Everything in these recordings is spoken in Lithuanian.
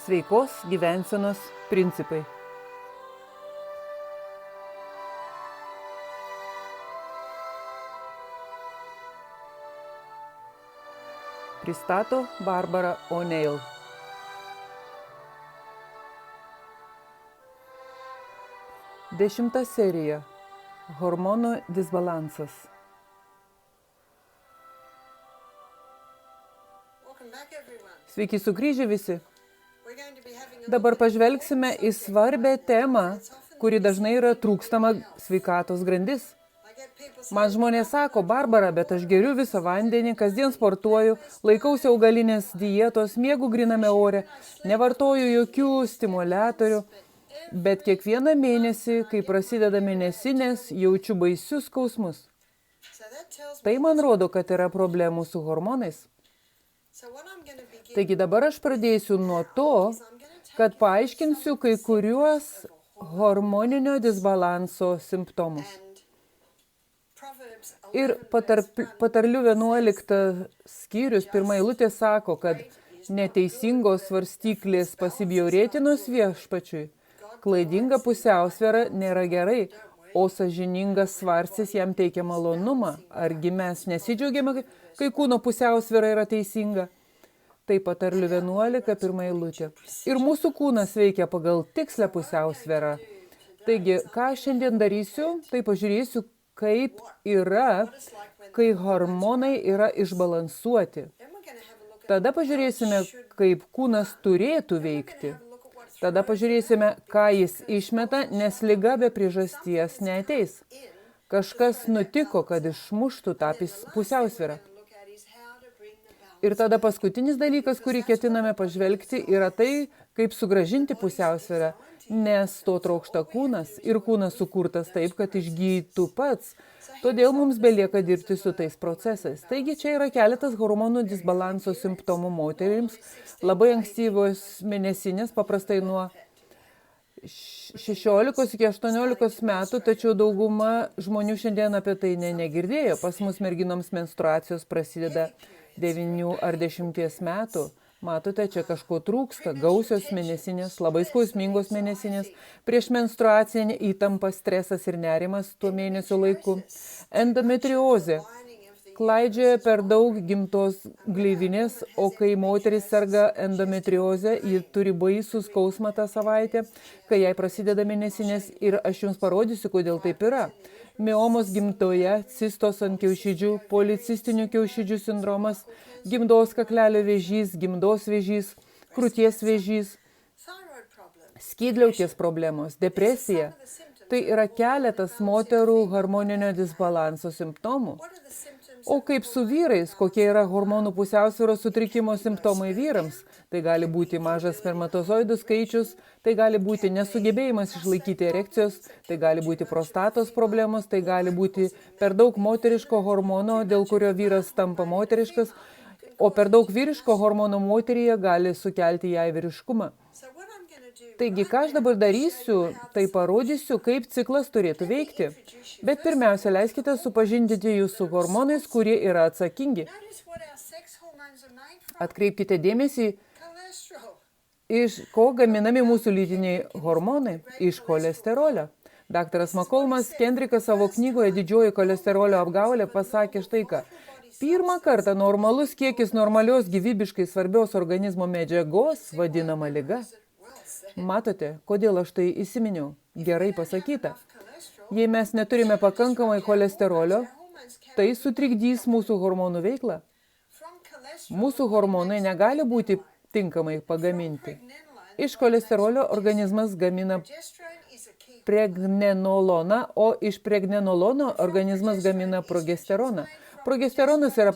Sveikos gyvensenos principai. Pristato Barbara O'Neill. Dešimta serija. Hormonų disbalansas. Sveiki sugrįžę visi. Dabar pažvelgsime į svarbę temą, kuri dažnai yra trūkstama sveikatos grandis. Man žmonės sako, Barbara, bet aš geriu visą vandenį, kasdien sportuoju, laikausi augalinės dietos, miegu gryname ore, nevartoju jokių stimuliatorių, bet kiekvieną mėnesį, kai prasideda mėnesinės, jaučiu baisius skausmus. Tai man rodo, kad yra problemų su hormonais. Taigi dabar aš pradėsiu nuo to, kad paaiškinsiu kai kuriuos hormoninio disbalanso simptomus. Ir patarlių 11 skyrius, pirma eilutė sako, kad neteisingos svarstyklės pasibjaurėtinos viešpačiui, klaidinga pusiausvėra nėra gerai, o sąžiningas svarstys jam teikia malonumą. Argi mes nesidžiaugiame, kai kūno pusiausvėra yra teisinga? Tai patarlių 11, pirma eilutė. Ir mūsų kūnas veikia pagal tikslę pusiausvėrą. Taigi, ką šiandien darysiu, tai pažiūrėsiu, kaip yra, kai hormonai yra išbalansuoti. Tada pažiūrėsime, kaip kūnas turėtų veikti. Tada pažiūrėsime, ką jis išmeta, nes liga be priežasties neateis. Kažkas nutiko, kad išmuštų tą pusiausvyrą. Ir tada paskutinis dalykas, kurį ketiname pažvelgti, yra tai, kaip sugrąžinti pusiausvyrą, nes to trokšta kūnas ir kūnas sukurtas taip, kad išgytų pats. Todėl mums belieka dirbti su tais procesais. Taigi čia yra keletas hormonų disbalanso simptomų moterims, labai ankstyvos mėnesinės, paprastai nuo 16 iki 18 metų, tačiau dauguma žmonių šiandien apie tai negirdėjo. Pas mus merginoms menstruacijos prasideda 9 ar 10 metų. Matote, čia kažko trūksta, gausios mėnesinės, labai skausmingos mėnesinės, prieš menstruacinę įtampą, stresas ir nerimas tuo mėnesio laiku. Endometriozė. Klaidžioja per daug gimtos gleivinės, o kai moteris serga endometriozę, ji turi baisų skausmą tą savaitę, kai jai prasideda mėnesinės ir aš jums parodysiu, kodėl taip yra. Miomos gimtoje, cistos ant kiaušidžių, policistinių kiaušidžių sindromas, gimdos kaklelio vėžys, gimdos vėžys, krūties vėžys, skydliaukės problemos, depresija. Tai yra keletas moterų hormoninio disbalanso simptomų. O kaip su vyrais, kokie yra hormonų pusiausvyros sutrikimo simptomai vyrams? Tai gali būti mažas spermatozoidų skaičius, tai gali būti nesugebėjimas išlaikyti erekcijos, tai gali būti prostatos problemos, tai gali būti per daug moteriško hormono, dėl kurio vyras tampa moteriškas, o per daug vyriško hormono moteryje gali sukelti jai vyriškumą. Taigi, ką aš dabar darysiu, tai parodysiu, kaip ciklas turėtų veikti. Bet pirmiausia, leiskite supažindinti jūs su hormonais, kurie yra atsakingi. Atkreipkite dėmesį, iš ko gaminami mūsų lytiniai hormonai? Iš cholesterolio. Daktaras Makolmas Kendrikas savo knygoje Didžioji cholesterolio apgaulė pasakė štai ką. Pirmą kartą normalus kiekis normalios gyvybiškai svarbios organizmo medžiagos vadinama liga. Matote, kodėl aš tai įsiminiau? Gerai pasakyta. Jei mes neturime pakankamai cholesterolio, tai sutrikdys mūsų hormonų veiklą. Mūsų hormonai negali būti tinkamai pagaminti. Iš cholesterolio organizmas gamina pregnenoloną, o iš pregnenolono organizmas gamina progesteroną. Progesteronas yra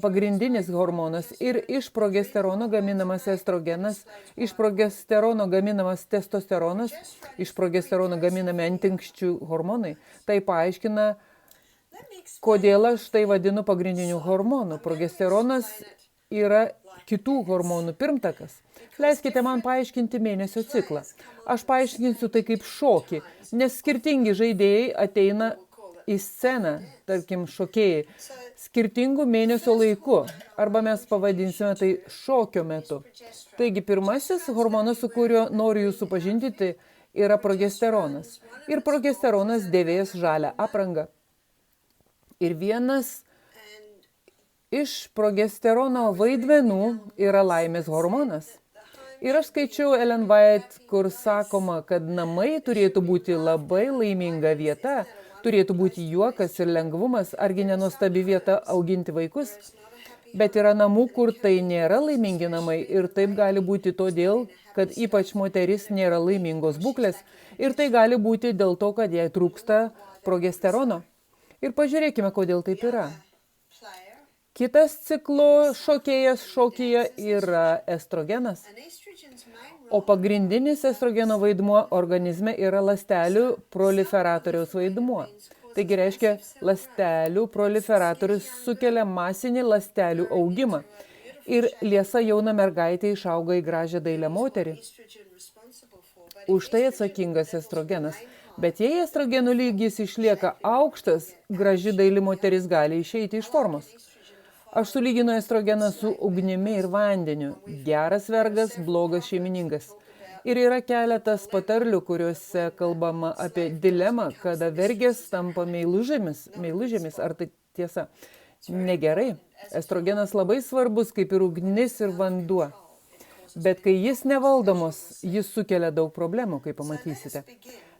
pagrindinis hormonas ir iš progesterono gaminamas estrogenas, iš progesterono gaminamas testosteronas, iš progesterono gaminami antinkščių hormonai. Tai paaiškina, kodėl aš tai vadinu pagrindiniu hormonu. Progesteronas yra kitų hormonų pirmtakas. Leiskite man paaiškinti mėnesio ciklą. Aš paaiškinsiu tai kaip šokį, nes skirtingi žaidėjai ateina į sceną, tarkim, šokėjai, skirtingų mėnesio laiku, arba mes pavadinsime tai šokio metu. Taigi, pirmasis hormonas, su kuriuo noriu jūs supažindinti, yra progesteronas. Ir progesteronas dėvės žalią aprangą. Ir vienas iš progesterono vaidmenų yra laimės hormonas. Ir aš skaičiau Ellen White, kur sakoma, kad namai turėtų būti labai laiminga vieta, turėtų būti juokas ir lengvumas, argi nenuostabi vieta auginti vaikus. Bet yra namų, kur tai nėra laimingi namai ir taip gali būti todėl, kad ypač moteris nėra laimingos būklės ir tai gali būti dėl to, kad jai trūksta progesterono. Ir pažiūrėkime, kodėl taip yra. Kitas ciklo šokėjas šokyje yra estrogenas. O pagrindinis estrogeno vaidmuo organizme yra ląstelių proliferatoriaus vaidmuo. Taigi reiškia, ląstelių proliferatorius sukelia masinį ląstelių augimą. Ir liesa jauna mergaitė išauga į gražią dailią moterį. Už tai atsakingas estrogenas. Bet jei estrogenų lygis išlieka aukštas, graži daili moteris gali išeiti iš formos. Aš sulyginu estrogeną su ugnimi ir vandeniu. Geras vergas, blogas šeimininkas. Ir yra keletas patarlių, kuriuose kalbama apie dilemą, kada vergės tampa meilužėmis. Ar tai tiesa? Negerai. Estrogenas labai svarbus, kaip ir ugnis ir vanduo. Bet kai jis nevaldomos, jis sukelia daug problemų, kaip pamatysite.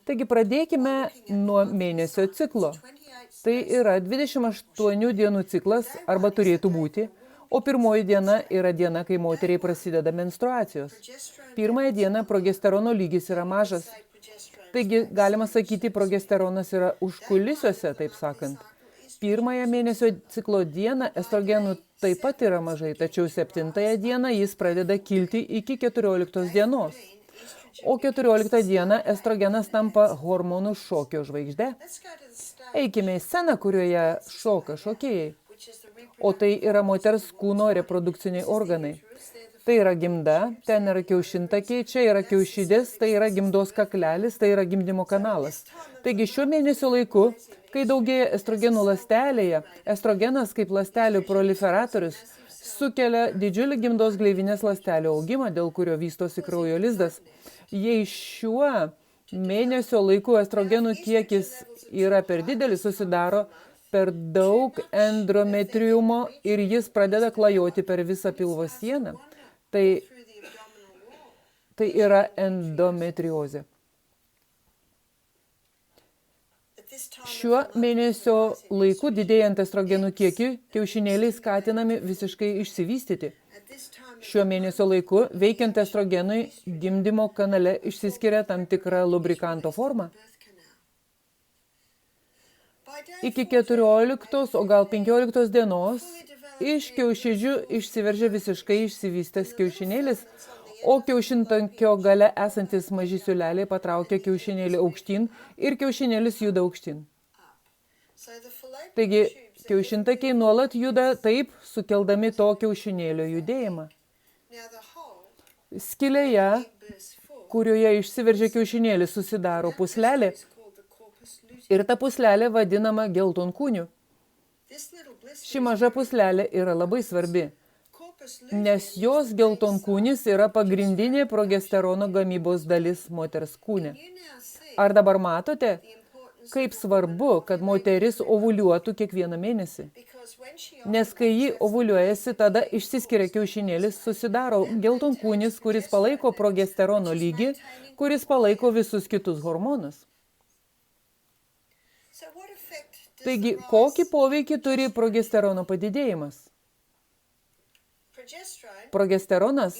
Taigi pradėkime nuo mėnesio ciklo. Tai yra 28 dienų ciklas, arba turėtų būti, o pirmoji diena yra diena, kai moteriai prasideda menstruacijos. Pirmąją dieną progesterono lygis yra mažas. Taigi, galima sakyti, progesteronas yra užkulisiuose, taip sakant. Pirmąją mėnesio ciklo dieną estrogenų taip pat yra mažai, tačiau 7-ąją dieną jis pradeda kilti iki 14 dienos. O 14 dieną estrogenas tampa hormonų šokio žvaigžde. Eikime į sceną, kurioje šoka šokėjai. O tai yra moters kūno reprodukciniai organai. Tai yra gimda, ten yra kiaušintakiai, čia yra kiaušidės, tai yra gimdos kaklelis, tai yra gimdymo kanalas. Taigi šiuo mėnesio laiku, kai daugėja estrogenų ląstelėje, estrogenas kaip ląstelių proliferatorius sukelia didžiulį gimdos gleivinės ląstelių augimą, dėl kurio vystosi kraujo lizdas. Jei šiuo mėnesio laiku estrogenų kiekis yra per didelis, susidaro per daug endometriumo ir jis pradeda klajoti per visą pilvo sieną. Tai yra endometriozė. Šiuo mėnesio laiku didėjant estrogenų kiekiui, kiaušinėliai skatinami visiškai išsivystyti. Šiuo mėnesio laiku, veikiant estrogenui, gimdymo kanale išsiskiria tam tikra lubrikanto forma. Iki 14, o gal 15 dienos iš kiaušidžių išsiveržia visiškai išsivystęs kiaušinėlis, o kiaušintankio gale esantis maži siūleliai patraukia kiaušinėlį aukštyn ir kiaušinėlis juda aukštyn. Taigi, kiaušintakiai nuolat juda taip, sukeldami to kiaušinėlio judėjimą. Skylėje, kurioje išsiveržia kiaušinėlis, susidaro puslelė ir ta puslelė vadinama geltonkūniu. Ši maža puslelė yra labai svarbi, nes jos geltonkūnis yra pagrindinė progesterono gamybos dalis moters kūne. Ar dabar matote, kaip svarbu, kad moteris ovuliuotų kiekvieną mėnesį? Nes kai ji ovuliuojasi, tada išsiskiria kiaušinėlis, susidaro geltonkūnis, kuris palaiko progesterono lygį, kuris palaiko visus kitus hormonus. Taigi, kokį poveikį turi progesterono padidėjimas? Progesteronas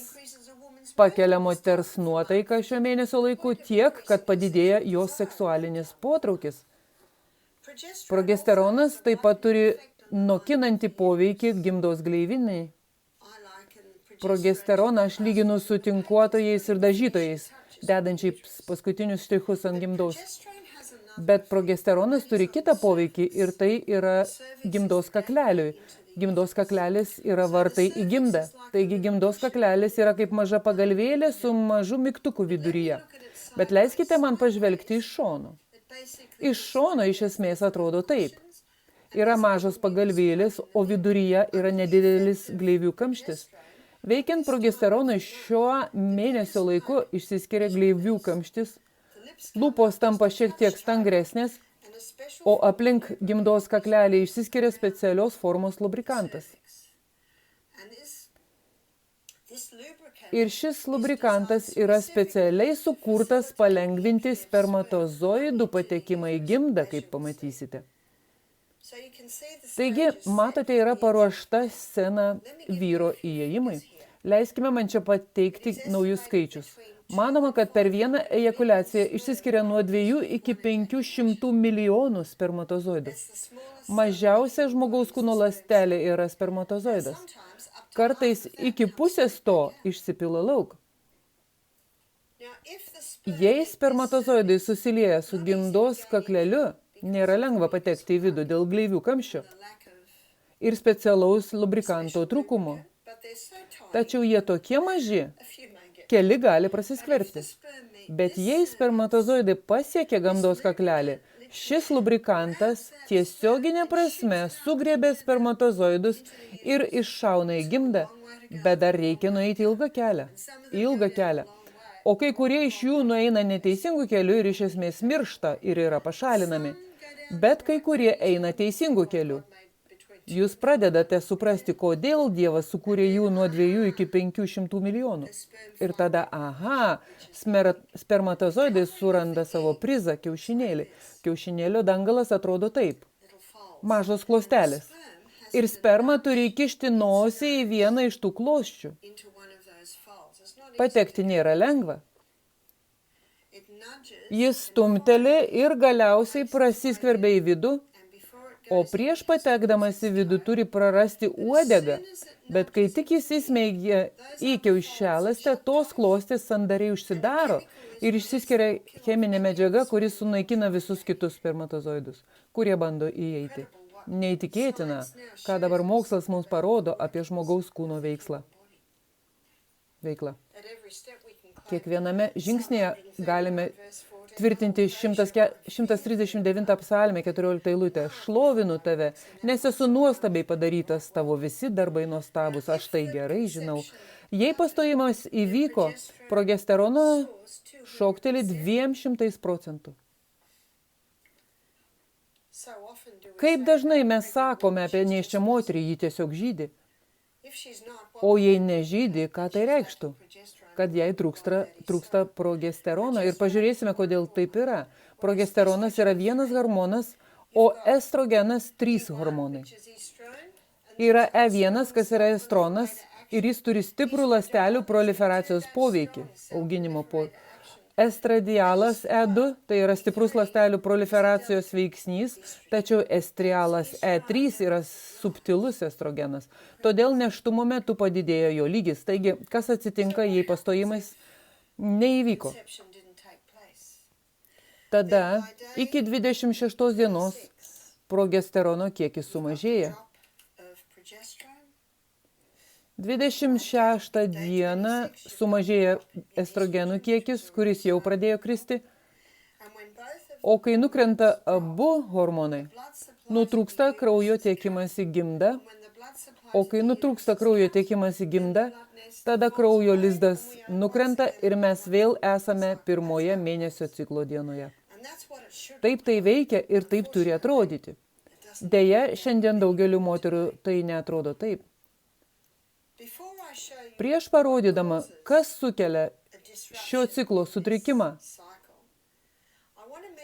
pakelia moters nuotaiką šio mėnesio laiku tiek, kad padidėja jos seksualinis potraukis. Progesteronas taip pat turi nokinantį poveikį gimdos gleivinei. Progesteroną aš lyginu su tinkuotojais ir dažytojais, dedančiais paskutinius štrichus ant gimdos. Bet progesteronas turi kitą poveikį ir tai yra gimdos kakleliui. Gimdos kaklelis yra vartai į gimdą. Taigi gimdos kaklelis yra kaip maža pagalvėlė su mažu mygtuku viduryje. Bet leiskite man pažvelgti iš šono. Iš šono iš esmės atrodo taip. Yra mažos pagalvėlės, o viduryje yra nedidelis gleivių kamštis. Veikiant progesteronui šiuo mėnesio laiku išsiskiria gleivių kamštis, lūpos tampa šiek tiek stangresnės, o aplink gimdos kaklelį išsiskiria specialios formos lubrikantas. Ir šis lubrikantas yra specialiai sukurtas palengvinti spermatozoidų patekimą į gimdą, kaip pamatysite. Taigi, matote, yra paruošta scena vyro įėjimui. Leiskime man čia pateikti naujus skaičius. Manoma, kad per vieną ejakuliaciją išsiskiria nuo 2 iki 500 milijonų spermatozoidų. Mažiausia žmogaus kūno ląstelė yra spermatozoidas. Kartais iki pusės to išsipila lauk. Jei spermatozoidai susilieja su gimdos kakleliu, nėra lengva patekti į vidų dėl gleivių kamščio ir specialaus lubrikanto trūkumo. Tačiau jie tokie maži, keli gali prasiskverbti. Bet jei spermatozoidai pasiekia gimdos kaklelį, šis lubrikantas tiesioginė prasme sugriebė spermatozoidus ir iššauna į gimdą, bet dar reikia nueiti ilgą kelią. O kai kurie iš jų nueina neteisingų kelių ir iš esmės miršta ir yra pašalinami. Bet kai kurie eina teisingų kelių. Jūs pradedate suprasti, kodėl Dievas sukūrė jų nuo 2 iki 500 milijonų. Ir tada, spermatozoidai suranda savo prizą, kiaušinėlį. Kiaušinėlio dangalas atrodo taip. Mažos klostelės. Ir sperma turi įkišti nosį į vieną iš tų klosčių. Patekti nėra lengva. Jis stumteli ir galiausiai prasiskverbia į vidų, o prieš patekdamas į vidų turi prarasti uodegą, bet kai tik jis įsmeigia į kiaušialąstę, tos klostės sandariai užsidaro ir išsiskiria cheminė medžiaga, kuri sunaikina visus kitus spermatozoidus, kurie bando įeiti. Neįtikėtina, ką dabar mokslas mums parodo apie žmogaus kūno veiklą. Kiekviename žingsnėje galime tvirtinti 139 psalmė 14 eilutę. Šlovinu tave, nes esu nuostabiai padarytas, tavo visi darbai nuostabus, aš tai gerai žinau. Jei pastojimas įvyko, progesterono šokteli 200%. Kaip dažnai mes sakome apie nėščią moterį, ji tiesiog žydi. O jei nežydi, ką tai reikštų? Kad jai trūksta progesterono. Ir pažiūrėsime, kodėl taip yra. Progesteronas yra vienas hormonas, o estrogenas 3 hormonai. Yra E1, kas yra estronas, ir jis turi stiprų ląstelių proliferacijos poveikį, auginimo poveikį. Estradialas E2, tai yra stiprus ląstelių proliferacijos veiksnys, tačiau estrialas E3 yra subtilus estrogenas. Todėl nėštumo metu padidėjo jo lygis. Taigi, kas atsitinka, jei pastojimais neįvyko? Tada iki 26 dienos progesterono kiekis sumažėja. 26 dieną sumažėja estrogenų kiekis, kuris jau pradėjo kristi, o kai nukrenta abu hormonai, nutrūksta kraujo tiekimas į gimdą, o kai nutrūksta kraujo tiekimas į gimdą, tada kraujo lizdas nukrenta ir mes vėl esame pirmoje mėnesio ciklo dienoje. Taip tai veikia ir taip turi atrodyti. Deja, šiandien daugeliu moterų tai neatrodo taip. Prieš parodydama, kas sukelia šio ciklo sutrikimą,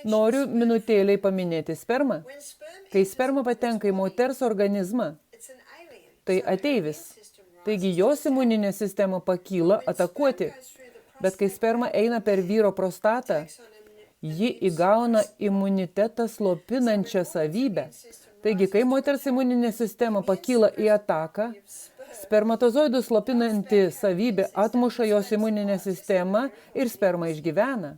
noriu minutėliai paminėti spermą. Kai sperma patenka į moters organizmą, tai ateivis. Taigi jos imuninė sistema pakyla atakuoti. Bet kai sperma eina per vyro prostatą, ji įgauna imunitetą slopinančią savybę. Taigi, kai moters imuninė sistema pakyla į ataką, spermatozoidų slopinanti savybė atmuša jos imuninę sistemą ir sperma išgyvena.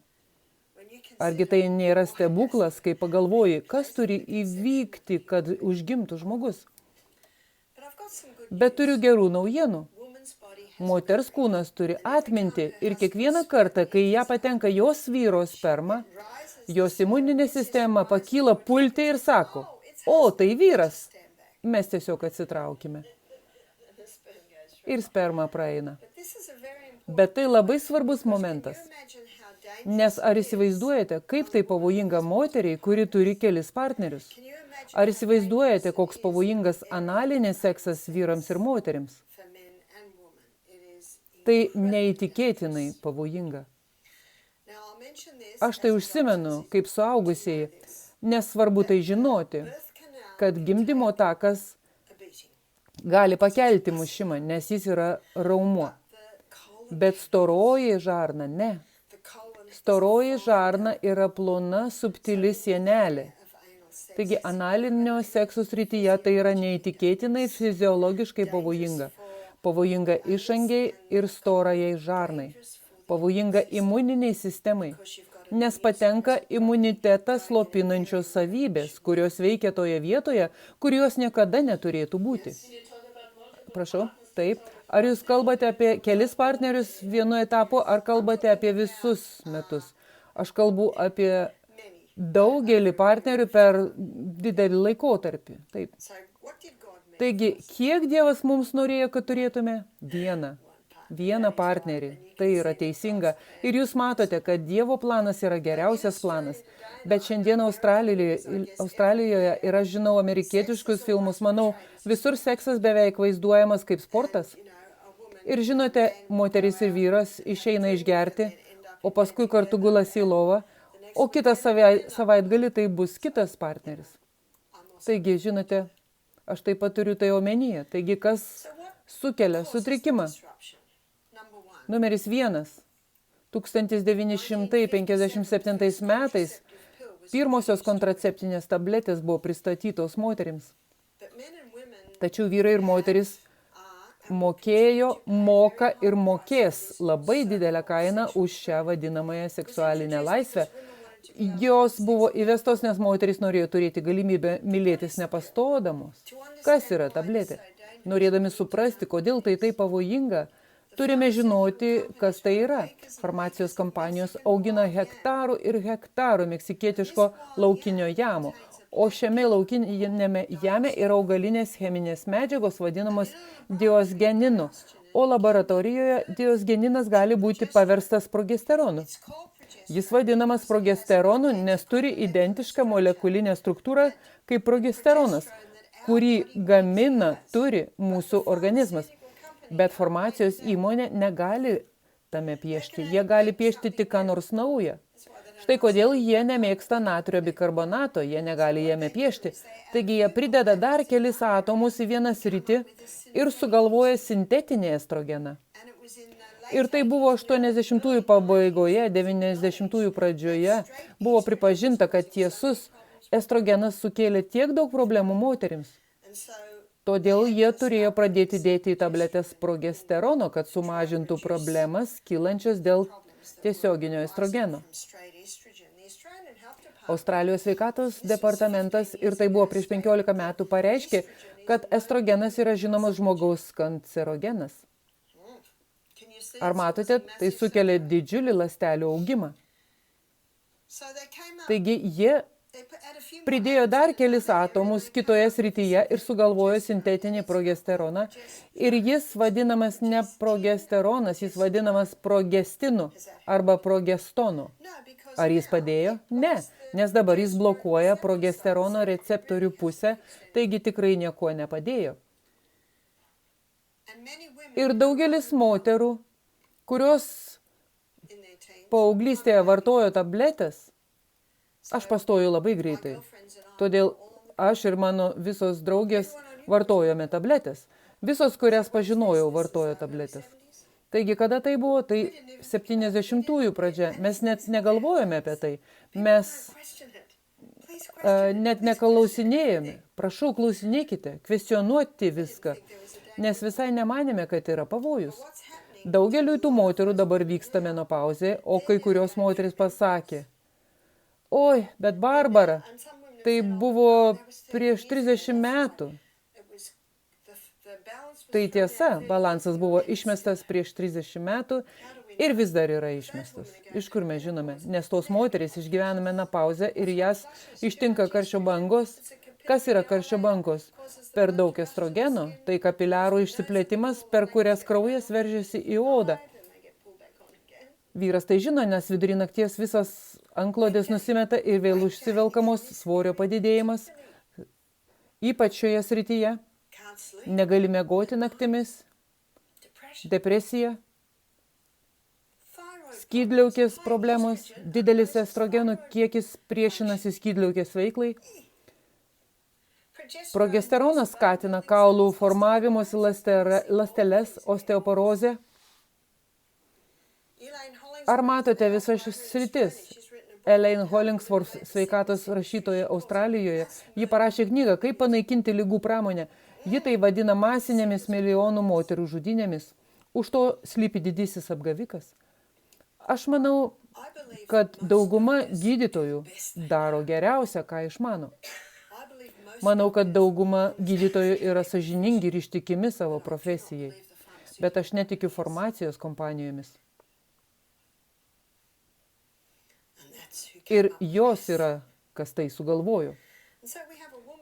Argi tai nėra stebuklas, kai pagalvoji, kas turi įvykti, kad užgimtų žmogus? Bet turiu gerų naujienų. Moters kūnas turi atmintį ir kiekvieną kartą, kai ją patenka jos vyro sperma, Jos imuninė sistema pakyla pulti ir sako, o, tai vyras. Mes tiesiog atsitraukime. Ir sperma praeina. Bet tai labai svarbus momentas. Nes ar įsivaizduojate, kaip tai pavojinga moteriai, kuri turi kelis partnerius? Ar įsivaizduojate, koks pavojingas analinis seksas vyrams ir moterims? Tai neįtikėtinai pavojinga. Aš tai užsimenu, kaip suaugusieji, nes svarbu tai žinoti, kad gimdymo takas gali pakelti mušimą, nes jis yra raumuo. Bet storoji žarna ne. Storoji žarna yra plona, subtili sienelė. Taigi analinio sekso srityje tai yra neįtikėtinai fiziologiškai pavojinga. Pavojinga išangiai ir storajai žarnai. Pavojinga imuniniai sistemai, nes patenka imunitetą slopinančios savybės, kurios veikia toje vietoje, kur jos niekada neturėtų būti. Prašau, taip. Ar jūs kalbate apie kelis partnerius vienu etapu, ar kalbate apie visus metus? Aš kalbu apie daugelį partnerių per didelį laikotarpį. Taip. Taigi, kiek Dievas mums norėjo, kad turėtume? Vieną partnerį. Tai yra teisinga. Ir jūs matote, kad Dievo planas yra geriausias planas. Bet šiandien Australijoje ir aš žinau amerikietiškus filmus, manau, visur seksas beveik vaizduojamas kaip sportas. Ir žinote, moteris ir vyras išeina išgerti, o paskui kartu gulasi į lovą, o kitą savaitgalį tai bus kitas partneris. Taigi, žinote, aš taip pat turiu tai omenyje. Taigi, kas sukelia sutrikimą? Numeris 1. 1957 metais pirmosios kontraceptinės tabletės buvo pristatytos moterims. Tačiau vyrai ir moteris mokėjo, moka ir mokės labai didelę kainą už šią vadinamąją seksualinę laisvę. Jos buvo įvestos, nes moteris norėjo turėti galimybę mylėtis nepastodamos. Kas yra tabletė? Norėdami suprasti, kodėl tai pavojinga, turime žinoti, kas tai yra. Farmacijos kompanijos augina hektarų ir hektarų meksikietiško laukinio jamo. O šiame laukinėme jame yra augalinės cheminės medžiagos vadinamos diosgeninu. O laboratorijoje diosgeninas gali būti paverstas progesteronu. Jis vadinamas progesteronu, nes turi identišką molekulinę struktūrą kaip progesteronas, kurį turi mūsų organizmas. Bet farmacijos įmonė negali tame piešti. Jie gali piešti tik ką nors naują. Štai kodėl jie nemėgsta natrio bikarbonato, jie negali jame piešti. Taigi jie prideda dar kelis atomus į vieną sritį ir sugalvoja sintetinį estrogeną. Ir tai buvo 80-ųjų pabaigoje, 90-ųjų pradžioje buvo pripažinta, kad tiesus estrogenas sukėlė tiek daug problemų moterims. Todėl jie turėjo pradėti dėti į tabletės progesterono, kad sumažintų problemas kylančias dėl tiesioginio estrogeno. Australijos sveikatos departamentas, ir tai buvo prieš 15 metų, pareiškė, kad estrogenas yra žinomas žmogaus kancerogenas. Ar matote, tai sukelia didžiulį ląstelių augimą. Taigi jie pridėjo dar kelis atomus kitoje srityje ir sugalvojo sintetinį progesteroną. Ir jis vadinamas ne progesteronas, jis vadinamas progestinu arba progestonu. Ar jis padėjo? Ne, nes dabar jis blokuoja progesterono receptorių pusę, taigi tikrai nieko nepadėjo. Ir daugelis moterų, kurios paauglystėje vartojo tabletės, aš pastoju labai greitai. Todėl aš ir mano visos draugės vartojome tabletės. Visos, kurias pažinojau, vartojo tabletės. Taigi, kada tai buvo? Tai 70-ųjų pradžia. Mes net negalvojame apie tai. Mes net neklausinėjome. Prašau, klausinėkite, kvestionuoti viską. Nes visai nemanėme, kad yra pavojus. Daugeliui tų moterų dabar vyksta menopauzė, o kai kurios moteris pasakė, oi, bet Barbara, tai buvo prieš 30 metų. Tai tiesa, balansas buvo išmestas prieš 30 metų ir vis dar yra išmestas. Iš kur mes žinome? Nes tos moterys išgyvena menopauzę ir jas ištinka karščio bangos. Kas yra karščio bangos? Per daug estrogeno, tai kapiliarų išsiplėtimas, per kurias kraujas veržiasi į odą. Vyras tai žino, nes vidury nakties visas antklodės nusimeta ir vėl užsivelkamos, svorio padidėjimas, ypač šioje srityje. Negali miegoti naktimis, depresija, skydliaukės problemos, didelis estrogenų kiekis priešinasi skydliaukės veiklai. Progesteronas skatina kaulų formavimosi ląsteles, osteoporozę. Ar matote visas šis sritis? Elaine Hollingsworth, sveikatos rašytoja Australijoje, ji parašė knygą, kaip panaikinti ligų pramonę. Ji tai vadina masinėmis milijonų moterų žudynėmis. Už to slypi didysis apgavikas. Aš manau, kad dauguma gydytojų daro geriausia, ką išmano. Manau, kad dauguma gydytojų yra sąžiningi ir ištikimi savo profesijai. Bet aš netikiu farmacijos kompanijomis. Ir jos yra, kas tai sugalvojo.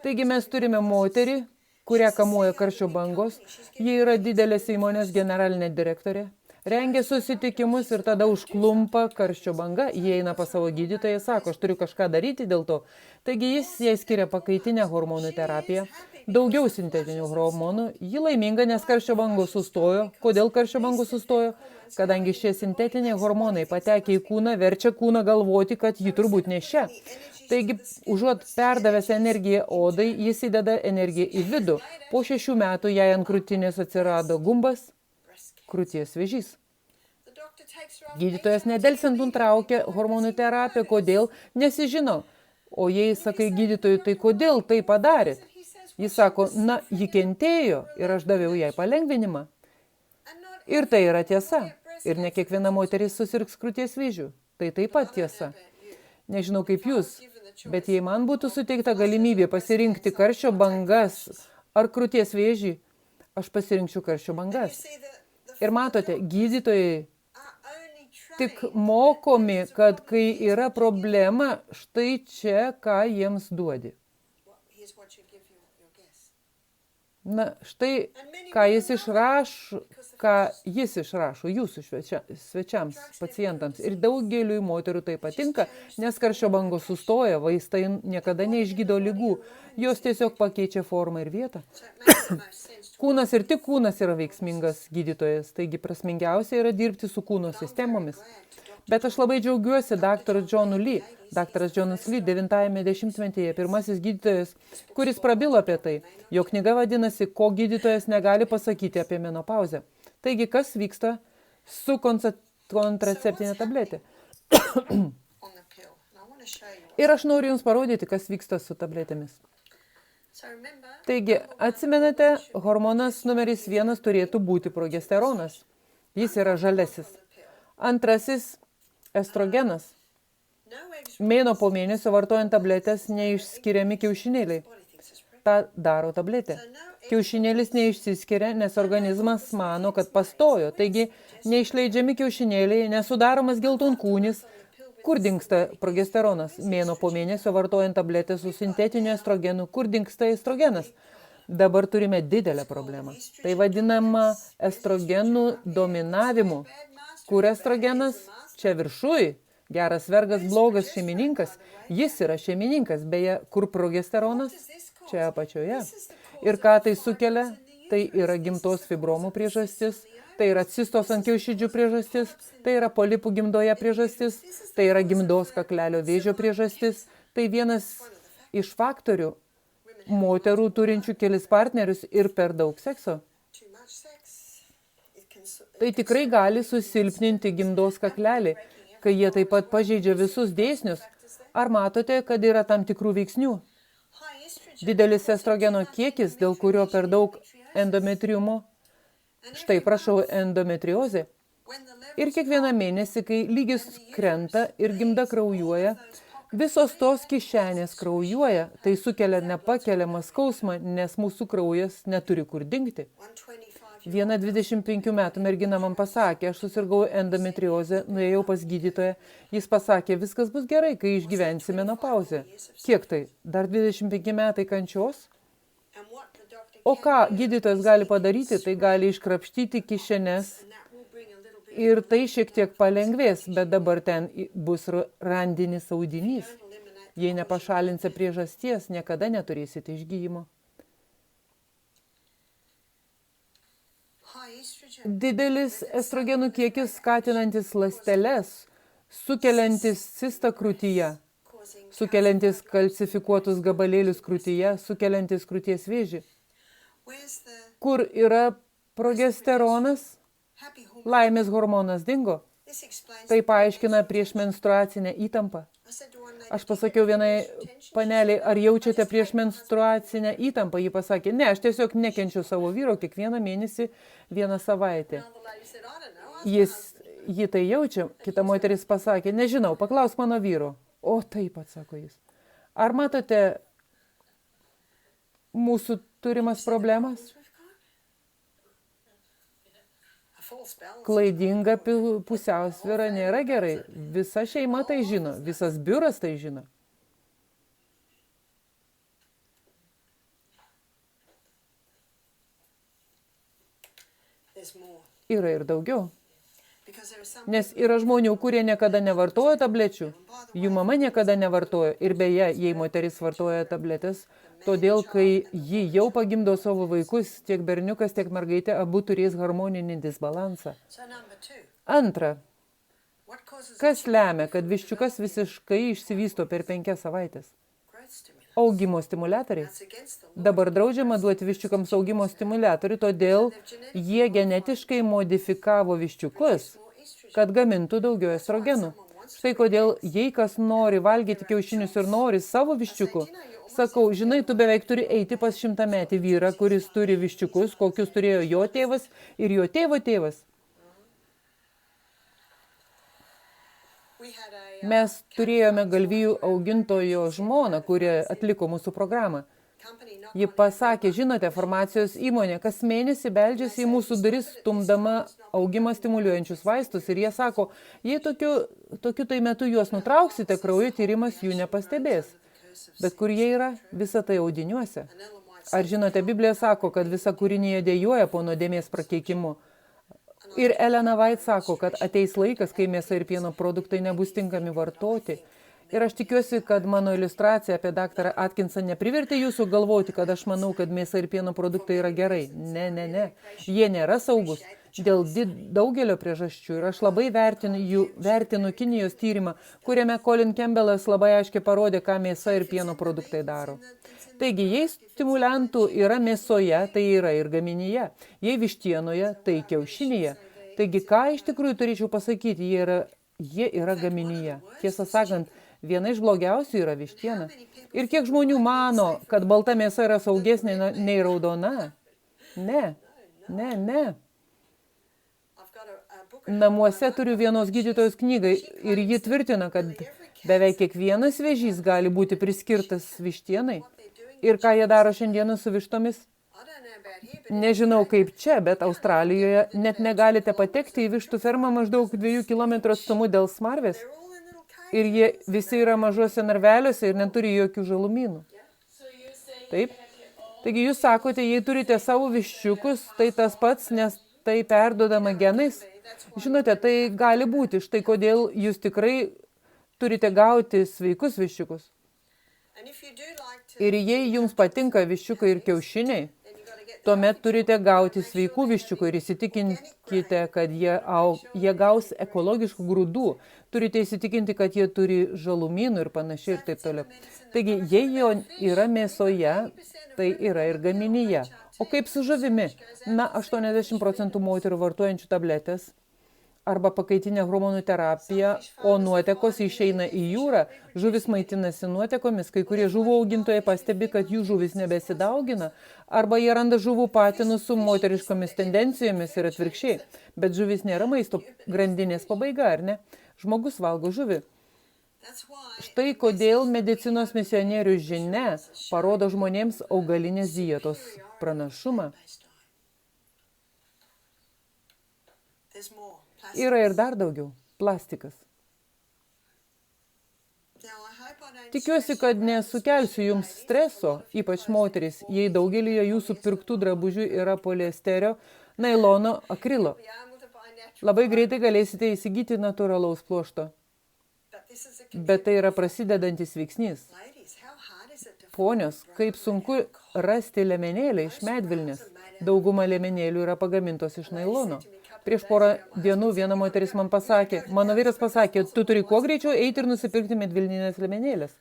Taigi mes turime moterį, kurią kamuoja karščio bangos. Ji yra didelės įmonės generalinė direktorė. Rengia susitikimus ir tada užklumpa karščio banga. Ji eina pas savo gydytoją, sako, aš turiu kažką daryti dėl to. Taigi jis jai skiria pakaitinę hormonų terapiją, daugiau sintetinių hormonų. Ji laiminga, nes karščio bangos sustojo. Kodėl karščio bangos sustojo? Kadangi šie sintetiniai hormonai patekę į kūną, verčia kūną galvoti, kad ji turbūt nešia. Taigi, užuot perdavęs energiją odai, jis įdeda energiją į vidų. Po 6 metų jai ant krūtinės atsirado gumbas, krūties vėžys. Gydytojas nedelsiant nutraukė hormonų terapiją. Kodėl? Nesižino. O jei sakai gydytojui, tai kodėl tai padarėt? Jis sako, na, ji kentėjo ir aš daviau jai palengvinimą. Ir tai yra tiesa. Ir ne kiekviena moteris susirgs krūties vėžiu. Tai taip pat tiesa. Nežinau kaip jūs, bet jei man būtų suteikta galimybė pasirinkti karščio bangas ar krūties vėžį, aš pasirinkčiau karščio bangas. Ir matote, gydytojai tik mokomi, kad kai yra problema, štai čia, ką jiems duodi. Na, štai, ką jis išrašo jūsų svečiams, pacientams. Ir daugeliui moterų tai patinka, nes karščio bangos sustoja, vaistai niekada neišgydo ligų. Jos tiesiog pakeičia formą ir vietą. Kūnas ir tik kūnas yra veiksmingas gydytojas, taigi prasmingiausia yra dirbti su kūno sistemomis. Bet aš labai džiaugiuosi dr. Johnu Lee. Dr. Johnas Lee 90-ame dešimtmetyje pirmasis gydytojas, kuris prabilo apie tai. Jo knyga vadinasi, ko gydytojas negali pasakyti apie menopauzę. Taigi, kas vyksta su kontraceptinė tabletė? Ir aš noriu jums parodyti, kas vyksta su tabletėmis. Taigi, atsimenate, hormonas numeris 1 turėtų būti progesteronas. Jis yra žalesis. Antrasis estrogenas. Mėnuo po mėnesio vartojant tabletės neišskiriami kiaušinėliai. Ta daro tabletė. Kiaušinėlis neišsiskiria, nes organizmas mano, kad pastojo. Taigi, neišleidžiami kiaušinėliai, nesudaromas geltonkūnis. Kur dingsta progesteronas? Mėnuo po mėnesio vartojant tabletę su sintetiniu estrogenu. Kur dingsta estrogenas? Dabar turime didelę problemą. Tai vadinama estrogenų dominavimu. Kur estrogenas? Čia viršui. Geras vergas, blogas šeimininkas. Jis yra šeimininkas. Beje, kur progesteronas? Čia apačioje. Ir ką tai sukelia? Tai yra gimdos fibromų priežastis. Tai yra cistos ant kiaušidžių priežastis. Tai yra polipų gimdoje priežastis. Tai yra gimdos kaklelio vėžio priežastis. Tai vienas iš faktorių moterų turinčių kelis partnerius ir per daug sekso. Tai tikrai gali susilpninti gimdos kaklelį, kai jie taip pat pažeidžia visus dėsnius. Ar matote, kad yra tam tikrų veiksnių? Didelis estrogeno kiekis, dėl kurio per daug endometriumo. Štai prašau endometriozė. Ir kiekvieną mėnesį, kai lygis krenta ir gimda kraujuoja, Visos tos kišenės kraujuoja, tai sukelia nepakeliamą skausmą, nes mūsų kraujas neturi kur dingti. Viena 25 metų mergina man pasakė, aš susirgau endometriozę, nuėjau pas gydytoją, jis pasakė, viskas bus gerai, kai išgyvensi menopauzę. Kiek tai? Dar 25 metai kančios? O ką gydytojas gali padaryti, tai gali iškrapštyti kišenes ir tai šiek tiek palengvės, bet dabar ten bus randinis audinys. Jei nepašalinsi priežasties, niekada neturėsite išgydymo. Didelis estrogenų kiekis skatinantis ląsteles, sukeliantis cistą krūtyje, sukeliantis kalcifikuotus gabalėlius krūtyje, sukeliantis krūties vėžį. Kur yra progesteronas, laimės hormonas dingo. Tai paaiškina prieš menstruacinę įtampą. Aš pasakiau vienai paneliai, ar jaučiate prieš menstruacinę įtampą? Ji pasakė, ne, aš tiesiog nekenčiu savo vyro kiekvieną mėnesį, vieną savaitę. Ji tai jaučia, kita moteris pasakė, nežinau, paklausk mano vyro. O taip, atsako jis. Ar matote mūsų turimas problemas? Klaidinga pusiausvyra nėra gerai. Visa šeima tai žino, visas biuras tai žino. Yra ir daugiau. Nes yra žmonių, kurie niekada nevartojo tablečių. Jų mama niekada nevartojo. Ir beje, jei moteris vartoja tabletės, todėl, kai ji jau pagimdo savo vaikus, tiek berniukas, tiek mergaitė, abu turės harmoninį disbalansą. Antra, kas lemia, kad viščiukas visiškai išsivysto per 5 savaitės? Augimo stimuliatoriai. Dabar draudžiama duoti viščiukams augimo stimuliatorių, todėl jie genetiškai modifikavo viščiukus, kad gamintų daugiau estrogenų. Štai kodėl, jei kas nori valgyti kiaušinius ir nori savo viščiukų, sakau, žinai, tu beveik turi eiti pas 100-metį vyrą, kuris turi viščiukus, kokius turėjo jo tėvas ir jo tėvo tėvas. Mes turėjome galvijų augintojo žmoną, kuri atliko mūsų programą. Ji pasakė, žinote, farmacijos įmonė kas mėnesį beldžiasi į mūsų duris, stumdama augimą stimuliuojančius vaistus ir jie sako, jei tokiu tai metu juos nutrauksite, kraujo tyrimas jų nepastebės. Bet kur jie yra? Visa tai audiniuose. Ar žinote, Biblija sako, kad visa kūrinija dejuoja po nuodėmės prakeikimu. Ir Elena White sako, kad ateis laikas, kai mėsa ir pieno produktai nebus tinkami vartoti. Ir aš tikiuosi, kad mano iliustracija apie daktarą Atkinsą neprivertė jūsų galvoti, kad aš manau, kad mėsa ir pieno produktai yra gerai. Ne. Jie nėra saugus dėl daugelio priežasčių. Ir aš labai vertinu Kinijos tyrimą, kuriame Colin Campbellas labai aiškiai parodė, ką mėsa ir pieno produktai daro. Taigi, jei stimuliantų yra mėsoje, tai yra ir gaminyje. Jei vištienoje, tai kiaušinyje. Taigi, ką iš tikrųjų turėčiau pasakyti, jie yra gaminyje. Tiesą sakant, viena iš blogiausių yra vištiena. Ir kiek žmonių mano, kad balta mėsa yra saugesnė nei raudona? Ne. Namuose turiu vienos gydytojos knygą ir ji tvirtina, kad beveik kiekvienas vėžys gali būti priskirtas vištienai. Ir ką jie daro šiandieną su vištomis? Nežinau kaip čia, bet Australijoje net negalite patekti į vištų fermą maždaug 2 km atstumu dėl smarvės. Ir jie visi yra mažuose narveliuose ir neturi jokių žalumynų. Taip? Taigi jūs sakote, jei turite savo viščiukus, tai tas pats, nes tai perduodama genais. Žinote, tai gali būti, štai kodėl jūs tikrai turite gauti sveikus viščiukus. Ir jei jums patinka viščiukai ir kiaušiniai, tuomet turite gauti sveikų viščiukų ir įsitikinkite, kad jie gaus ekologiškų grūdų. Turite įsitikinti, kad jie turi žalumynų ir panašiai ir taip toliau. Taigi, jei jo yra mėsoje, tai yra ir gaminyje. O kaip su žuvimi? 80% moterų vartojančių tabletės arba pakaitinę hormonų terapiją, o nuotekos išeina į jūrą, žuvis maitinasi nuotekomis, kai kurie žuvų augintojai pastebi, kad jų žuvis nebesidaugina, arba jie randa žuvų patinus su moteriškomis tendencijomis ir atvirkščiai. Bet žuvis nėra maisto grandinės pabaiga, ar ne? Žmogus valgo žuvį. Štai kodėl medicinos misionierių žinia parodo žmonėms augalinės dietos pranašumą. Yra ir dar daugiau – plastikas. Tikiuosi, kad nesukelsiu jums streso, ypač moteris, jei daugelyje jūsų pirktų drabužių yra poliesterio, nailono, akrilo. Labai greitai galėsite įsigyti natūralaus pluošto. Bet tai yra prasidedantis veiksnys. Ponios, kaip sunku rasti liemenėlį iš medvilnės. Dauguma liemenėlių yra pagamintos iš nailono. Prieš porą dienų viena moteris man pasakė, mano vyras pasakė, tu turi kuo greičiau eiti ir nusipirkti medvilninės liemenėlės.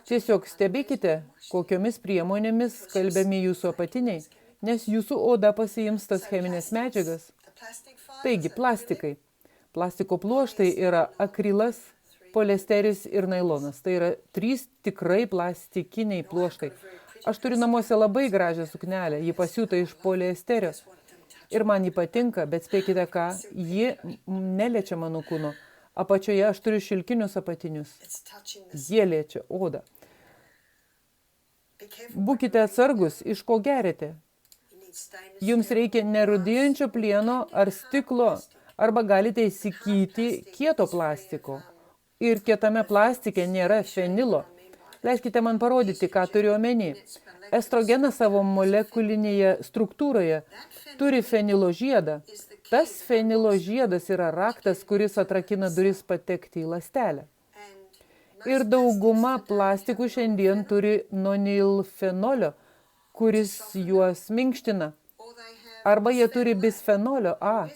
Tiesiog stebėkite, kokiomis priemonėmis skalbiami jūsų apatiniai, nes jūsų oda pasiims tas cheminės medžiagas. Taigi, plastikai. Plastiko pluoštai yra akrilas, poliesteris ir nailonas. Tai yra 3 tikrai plastikiniai pluoštai. Aš turiu namuose labai gražią suknelę, ji pasiūta iš poliesterio. Ir man ji patinka, bet spėkite ką, ji neliečia mano kūno. Apačioje aš turiu šilkinius apatinius. Jie liečia odą. Būkite atsargus, iš ko gerite. Jums reikia nerūdijančio plieno ar stiklo, arba galite įsigyti kieto plastiko. Ir kietame plastike nėra fenilo. Leiskite man parodyti, ką turiu omeny. Estrogenas savo molekulinėje struktūroje turi fenilo žiedą. Tas fenilo žiedas yra raktas, kuris atrakina duris patekti į ląstelę. Ir dauguma plastikų šiandien turi nonilfenolio, kuris juos minkština. Arba jie turi bisfenolio A.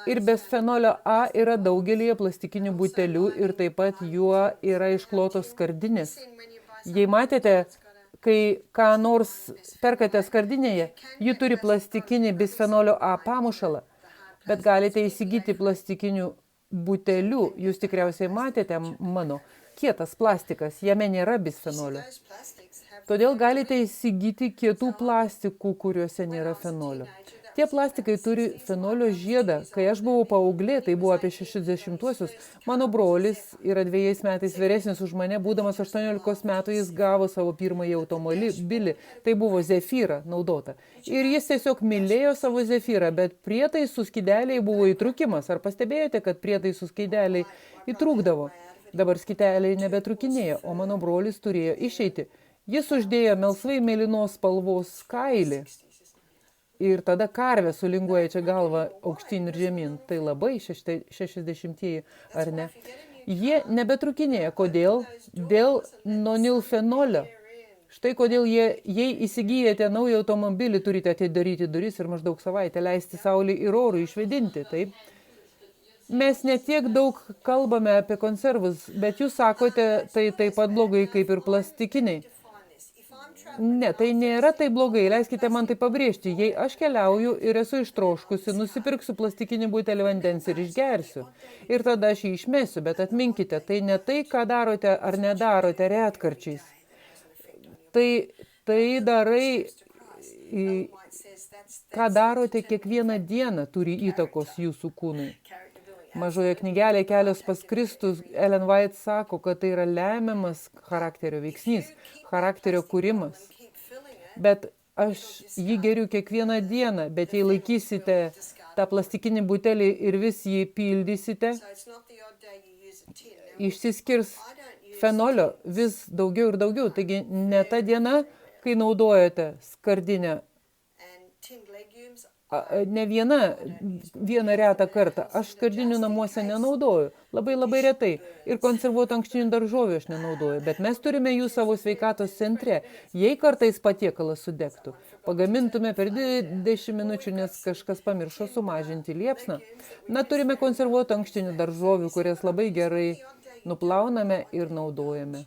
Ir bisfenolio A yra daugelėje plastikinių butelių ir taip pat juo yra išklotos skardinės. Jei matėte, kai ką nors perkate skardinėje, ji turi plastikinį bisfenolio A pamušalą, bet galite įsigyti plastikinių butelių. Jūs tikriausiai matėte mano kietas plastikas, jame nėra bisfenolio. Todėl galite įsigyti kietų plastikų, kuriuose nėra fenolio. Tie plastikai turi fenolio žiedą. Kai aš buvau paauglė, tai buvo apie 60-uosius, mano brolis yra 2 metais vyresnis už mane, būdamas 18 metų jis gavo savo pirmąjį automobilį, tai buvo Zefyra naudota. Ir jis tiesiog mylėjo savo Zefyrą, bet prietaisų skydeliai buvo įtrūkimas. Ar pastebėjote, kad prietaisų skydeliai įtrūkdavo? Dabar skydeliai nebetrukinėjo, o mano brolis turėjo išeiti. Jis uždėjo melsvai mėlynos spalvos kailį. Ir tada karvė sulinguoja čia galvą aukštyn ir žemyn. Tai labai 60-ieji, ar ne? Jie nebetrukinėja. Kodėl? Dėl nonilfenolio. Štai kodėl jei įsigyjate naują automobilį, turite atidaryti duris ir maždaug savaitę leisti saulį ir orų išvedinti. Taip? Mes netiek daug kalbame apie konservus, bet jūs sakote, tai taip pat blogai kaip ir plastikiniai. Ne, tai nėra tai blogai, leiskite man tai pabrėžti. Jei aš keliauju ir esu ištroškusi, nusipirksiu plastikinį butelį vandens ir išgersiu. Ir tada aš jį išmesiu, bet atminkite, tai ne tai, ką darote ar nedarote retkarčiais. Tai darai, ką darote kiekvieną dieną, turi įtakos jūsų kūnui. Mažoje knygelėje Kelias pas Kristų Ellen White sako, kad tai yra lemiamas charakterio veiksnys, charakterio kūrimas. Bet aš jį geriu kiekvieną dieną, bet jei laikysite tą plastikinį butelį ir vis jį pildysite, išsiskirs fenolio vis daugiau ir daugiau. Taigi ne ta diena, kai naudojate skardinę, ne vieną retą kartą. Aš skardinių namuose nenaudoju, labai retai. Ir konservuotų ankštinių daržovių aš nenaudoju. Bet mes turime jų savo sveikatos centre. Jei kartais patiekalas sudegtų, pagamintume per 20 minučių, nes kažkas pamiršo sumažinti liepsną. Turime konservuotų ankštinių daržovių, kurias labai gerai nuplauname ir naudojame.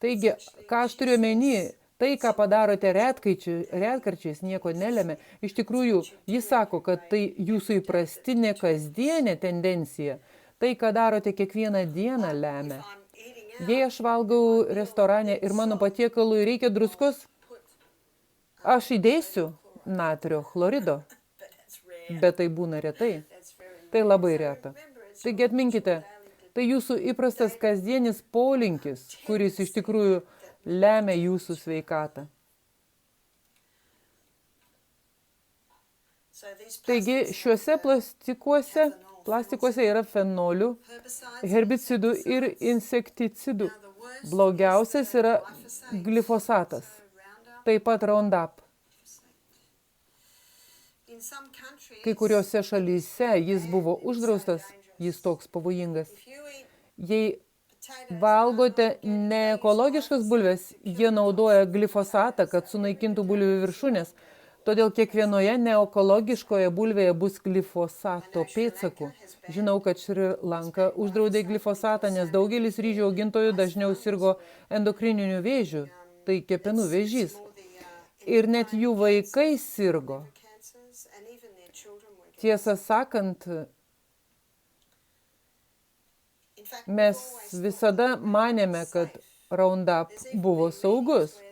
Taigi, ką aš turiu omeny? Tai, ką padarote retkarčiais, nieko nelemia. Iš tikrųjų, jis sako, kad tai jūsų įprastinė kasdienė tendencija. Tai, ką darote kiekvieną dieną, lemia. Jei aš valgau restorane ir mano patiekalui reikia druskos, aš įdėsiu natrio chlorido. Bet tai būna retai. Tai labai reta. Taigi atminkite, Tai jūsų įprastas kasdienis polinkis, kuris iš tikrųjų lemia jūsų sveikatą. Taigi šiuose plastikuose yra fenolių, herbicidų ir insekticidų. Blogiausias yra glifosatas, taip pat Roundup. Kai kuriuose šalyse jis buvo uždraustas, jis toks pavojingas. Jei valgote neekologiškas bulves, jie naudoja glifosatą, kad sunaikintų bulvių viršūnės. Todėl kiekvienoje neekologiškoje bulvėje bus glifosato pėdsakų. Žinau, kad Šri Lanka uždraudė glifosatą, nes daugelis ryžių augintojų dažniau sirgo endokrininiu vėžiu, tai kepenų vėžys. Ir net jų vaikai sirgo. Tiesą sakant, mes visada manėme, kad Roundup buvo saugus.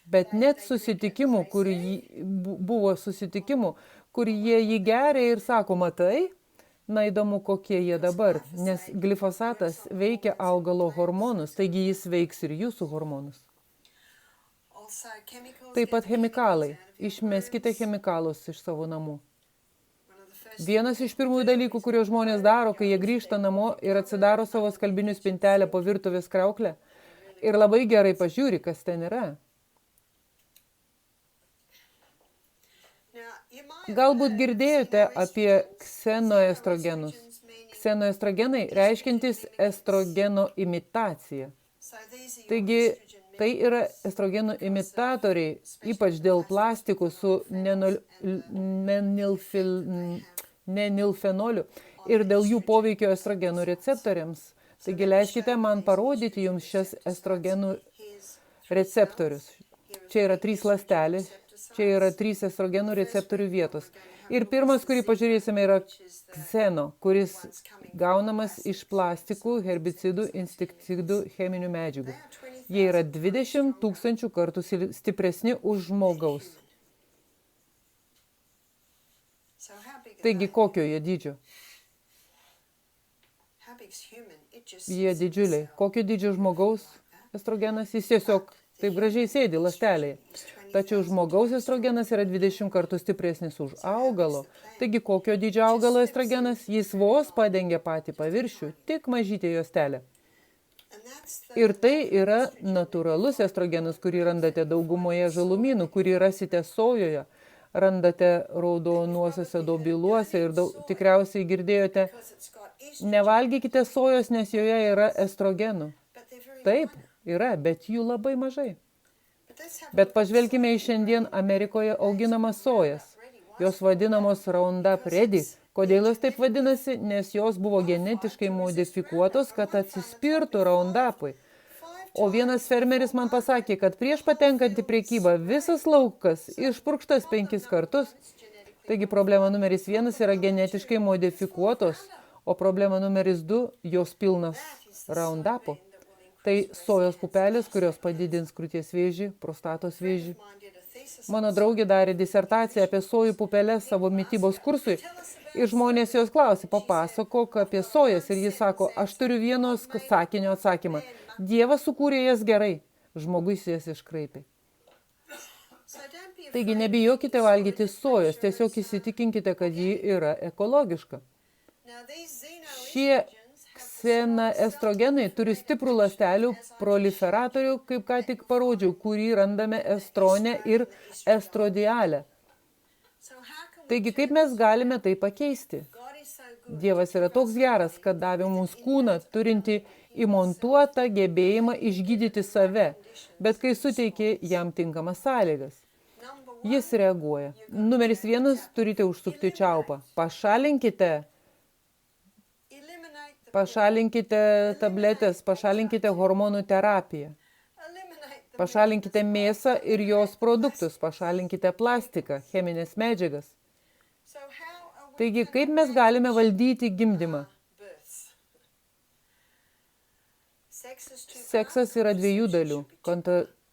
Bet net susitikimų, kur jie jį geria ir sako, matai, na įdomu, kokie jie dabar, nes glifosatas veikia augalo hormonus, taigi jis veiks ir jūsų hormonus. Taip pat chemikalai. Išmeskite chemikalus iš savo namų. Vienas iš pirmųjų dalykų, kurio žmonės daro, kai jie grįžta namo ir atsidaro savo skalbinių spintelę po virtuvės kriauklę ir labai gerai pažiūri, kas ten yra. Galbūt girdėjote apie ksenoestrogenus. Ksenoestrogenai reiškiantis estrogeno imitaciją. Taigi, tai yra estrogenų imitatoriai, ypač dėl plastikų su nenilfenoliu ir dėl jų poveikio estrogenų receptoriams. Taigi, leiskite man parodyti jums šias estrogenų receptorius. Čia yra 3 ląstelės. Čia yra 3 estrogenų receptorių vietos. Ir pirmas, kurį pažiūrėsime, yra kseno, kuris gaunamas iš plastikų, herbicidų, insekticidų, cheminių medžiagų. Jie yra 20 000 kartų stipresni už žmogaus. Taigi, kokio jie dydžio? Jie didžiuliai. Kokio dydžio žmogaus estrogenas? Jis tiesiog taip gražiai sėdi ląstelėje. Tačiau žmogaus estrogenas yra 20 kartų stipresnis už augalo. Taigi, kokio dydžio augalo estrogenas? Jis vos padengia patį paviršių, tik mažytė juostelė. Ir tai yra natūralus estrogenas, kurį randate daugumoje žalumynų, kurį rasite sojoje, randate raudonuosiuose dobiluose ir tikriausiai girdėjote, nevalgykite sojos, nes joje yra estrogenų. Taip, yra, bet jų labai mažai. Bet pažvelkime į šiandien Amerikoje auginamas sojas. Jos vadinamos Roundup Ready. Kodėl jos taip vadinasi? Nes jos buvo genetiškai modifikuotos, kad atsispirtų Roundupui. O vienas fermeris man pasakė, kad prieš patenkant į prekybą visas laukas išpurkštas 5 kartus. Taigi problema numeris 1 yra genetiškai modifikuotos, o problema numeris 2 jos pilnas Roundupo. Tai sojos pupelės, kurios padidins krūties vėžį, prostatos vėžį. Mano draugė darė disertaciją apie sojų pupelės savo mitybos kursui ir žmonės jos klausė, papasakok apie sojas ir jis sako, aš turiu vienos sakinio atsakymą. Dievas sukūrė jas gerai, žmogus jas iškraipė. Taigi nebijokite valgyti sojos, tiesiog įsitikinkite, kad ji yra ekologiška. Šie ksenoestrogenai turi stiprų ląstelių proliferatorių, kaip ką tik parodžiau, kurį randame estrone ir estrodiale. Taigi, kaip mes galime tai pakeisti? Dievas yra toks geras, kad davė mums kūną, turinti įmontuotą gebėjimą išgydyti save, bet kai suteikė jam tinkamas sąlygas. Jis reaguoja. Numeris 1, turite užsukti čiaupą. Pašalinkite tabletės, pašalinkite hormonų terapiją. Pašalinkite mėsą ir jos produktus, pašalinkite plastiką, cheminės medžiagas. Taigi, kaip mes galime valdyti gimdymą? Seksas yra 2 dalių.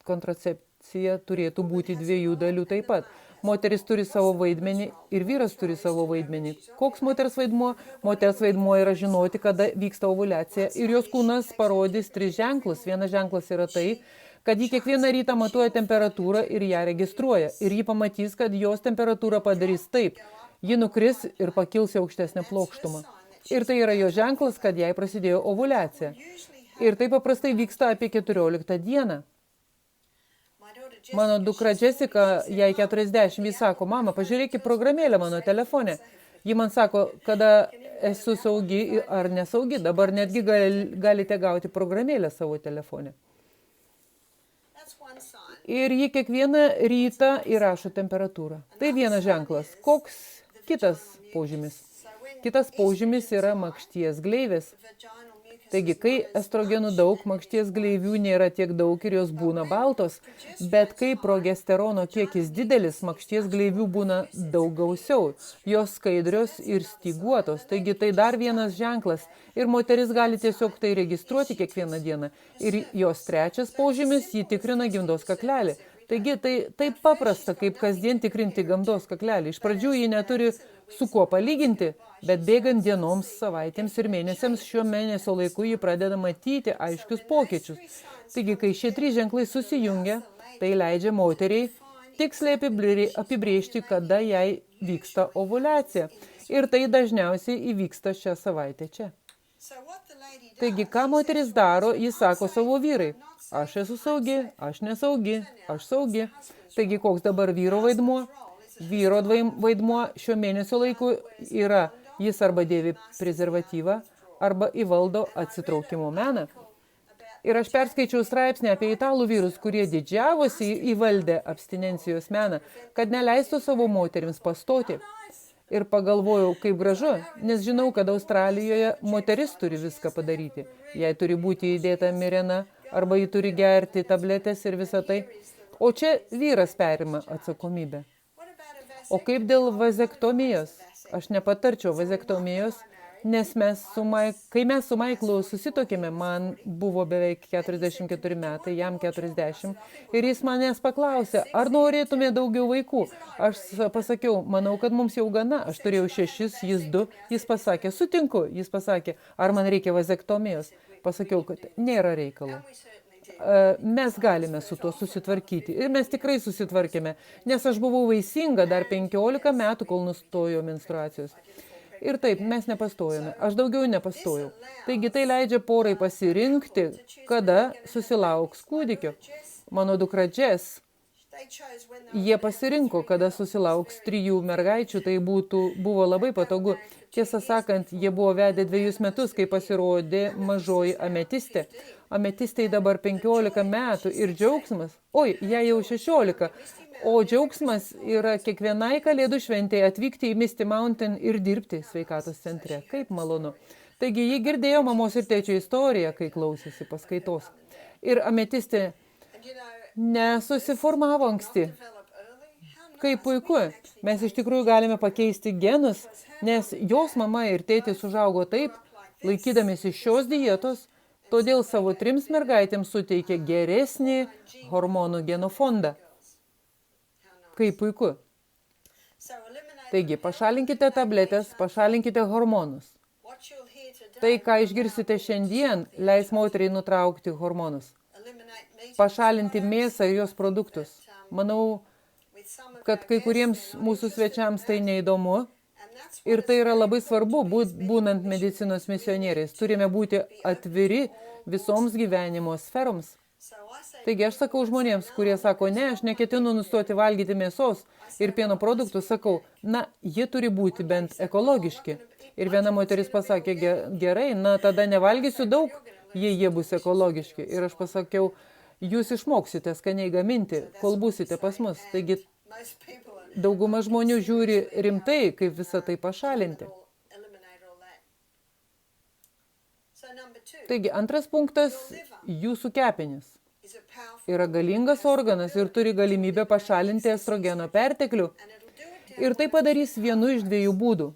Kontracepcija turėtų būti 2 dalių taip pat. Moteris turi savo vaidmenį ir vyras turi savo vaidmenį. Koks moters vaidmuo? Moters vaidmuo yra žinoti, kada vyksta ovuliacija ir jos kūnas parodys 3 ženklus. Vienas ženklas yra tai, kad ji kiekvieną rytą matuoja temperatūrą ir ją registruoja. Ir ji pamatys, kad jos temperatūra padarys taip. Ji nukris ir pakils į aukštesnę plokštumą. Ir tai yra jo ženklas, kad jai prasidėjo ovuliacija. Ir tai paprastai vyksta apie 14 dieną. Mano dukra Jessica, jai 40, jis sako, mama, pažiūrėk į programėlę mano telefone. Ji man sako, kada esu saugi ar nesaugi, dabar netgi galite gauti programėlę savo telefone. Ir ji kiekvieną rytą įrašo temperatūrą. Tai vienas ženklas. Koks kitas požymis? Kitas požymis yra makšties gleivės. Taigi, kai estrogenų daug, makšties gleivių nėra tiek daug ir jos būna baltos, bet kai progesterono kiekis didelis, makšties gleivių būna daug gausiau. Jos skaidrios ir styguotos. Taigi, tai dar vienas ženklas. Ir moteris gali tiesiog tai registruoti kiekvieną dieną. Ir jos trečias požymis, ji tikrina gimdos kaklelį. Taigi, tai taip paprasta, kaip kasdien tikrinti gimdos kaklelį. Iš pradžių ji neturi su kuo palyginti, bet bėgant dienoms, savaitėms ir mėnesiams šiuo mėnesio laiku ji pradeda matyti aiškius pokyčius. Taigi, kai šie 3 ženklai susijungia, tai leidžia moteriai tiksliai apibrėžti, kada jai vyksta ovuliacija. Ir tai dažniausiai įvyksta šią savaitę čia. Taigi, ką moteris daro, jis sako savo vyrai. Aš esu saugi, aš nesaugi, aš saugi. Taigi, koks dabar vyro vaidmuo? Vyro vaidmuo šiuo mėnesio laiku yra, jis arba dėvi prezervatyvą, arba įvaldo atsitraukimo meną. Ir aš perskaičiau straipsnį apie italų vyrus, kurie didžiavosi įvaldę abstinencijos meną, kad neleistų savo moterims pastoti. Ir pagalvojau, kaip gražu, nes žinau, kad Australijoje moteris turi viską padaryti. Jai turi būti įdėta mirena, arba ji turi gerti tabletės ir visą tai. O čia vyras perima atsakomybę. O kaip dėl vazektomijos? Aš nepatarčiau vazektomijos, nes kai mes su Maiklu susitokėme, man buvo beveik 44 metai, jam 40, ir jis manęs paklausė, ar norėtume daugiau vaikų. Aš pasakiau, manau, kad mums jau gana, aš turėjau 6, jis 2, jis pasakė, sutinku, jis pasakė, ar man reikia vazektomijos. Pasakiau, kad nėra reikalo. Mes galime su tuo susitvarkyti. Ir mes tikrai susitvarkėme, nes aš buvau vaisinga dar 15 metų, kol nustojo menstruacijos. Ir taip, mes nepastojome. Aš daugiau nepastojau. Taigi tai leidžia porai pasirinkti, kada susilauks kūdikio. Mano dukra Jess, jie pasirinko, kada susilauks 3 mergaičių, tai buvo labai patogu. Tiesą sakant, jie buvo vedę 2 metus, kai pasirodė mažoji ametistė. Ametistai dabar 15 metų ir džiaugsmas, jai jau 16, o džiaugsmas yra kiekvienai kalėdų šventėje atvykti į Misty Mountain ir dirbti sveikatos centre. Kaip malonu. Taigi, ji girdėjo mamos ir tėčio istoriją, kai klausėsi paskaitos. Ir ametistė nesusiformavo anksti. Kaip puiku, mes iš tikrųjų galime pakeisti genus, nes jos mama ir tėtis užaugo taip, laikydamėsi šios dietos, todėl savo 3 mergaitėms suteikė geresnį hormonų genofondą. Kaip puiku. Taigi, pašalinkite tabletės, pašalinkite hormonus. Tai, ką išgirsite šiandien, leis moteriai nutraukti hormonus. Pašalinti mėsą ir jos produktus. Manau, kad kai kuriems mūsų svečiams tai neįdomu. Ir tai yra labai svarbu, būnant medicinos misionieriais. Turime būti atviri visoms gyvenimo sferoms. Taigi aš sakau žmonėms, kurie sako, ne, aš neketinu nustoti valgyti mėsos ir pieno produktų, sakau, jie turi būti bent ekologiški. Ir viena moteris pasakė, gerai, tada nevalgysiu daug, jei jie bus ekologiški. Ir aš pasakiau, jūs išmoksite skaniai gaminti, kol būsite pas mus. Taigi dauguma žmonių žiūri rimtai, kaip visą tai pašalinti. Taigi, antras punktas – jūsų kepenys. Yra galingas organas ir turi galimybę pašalinti estrogeno perteklių. Ir tai padarys vienu iš 2 būdų.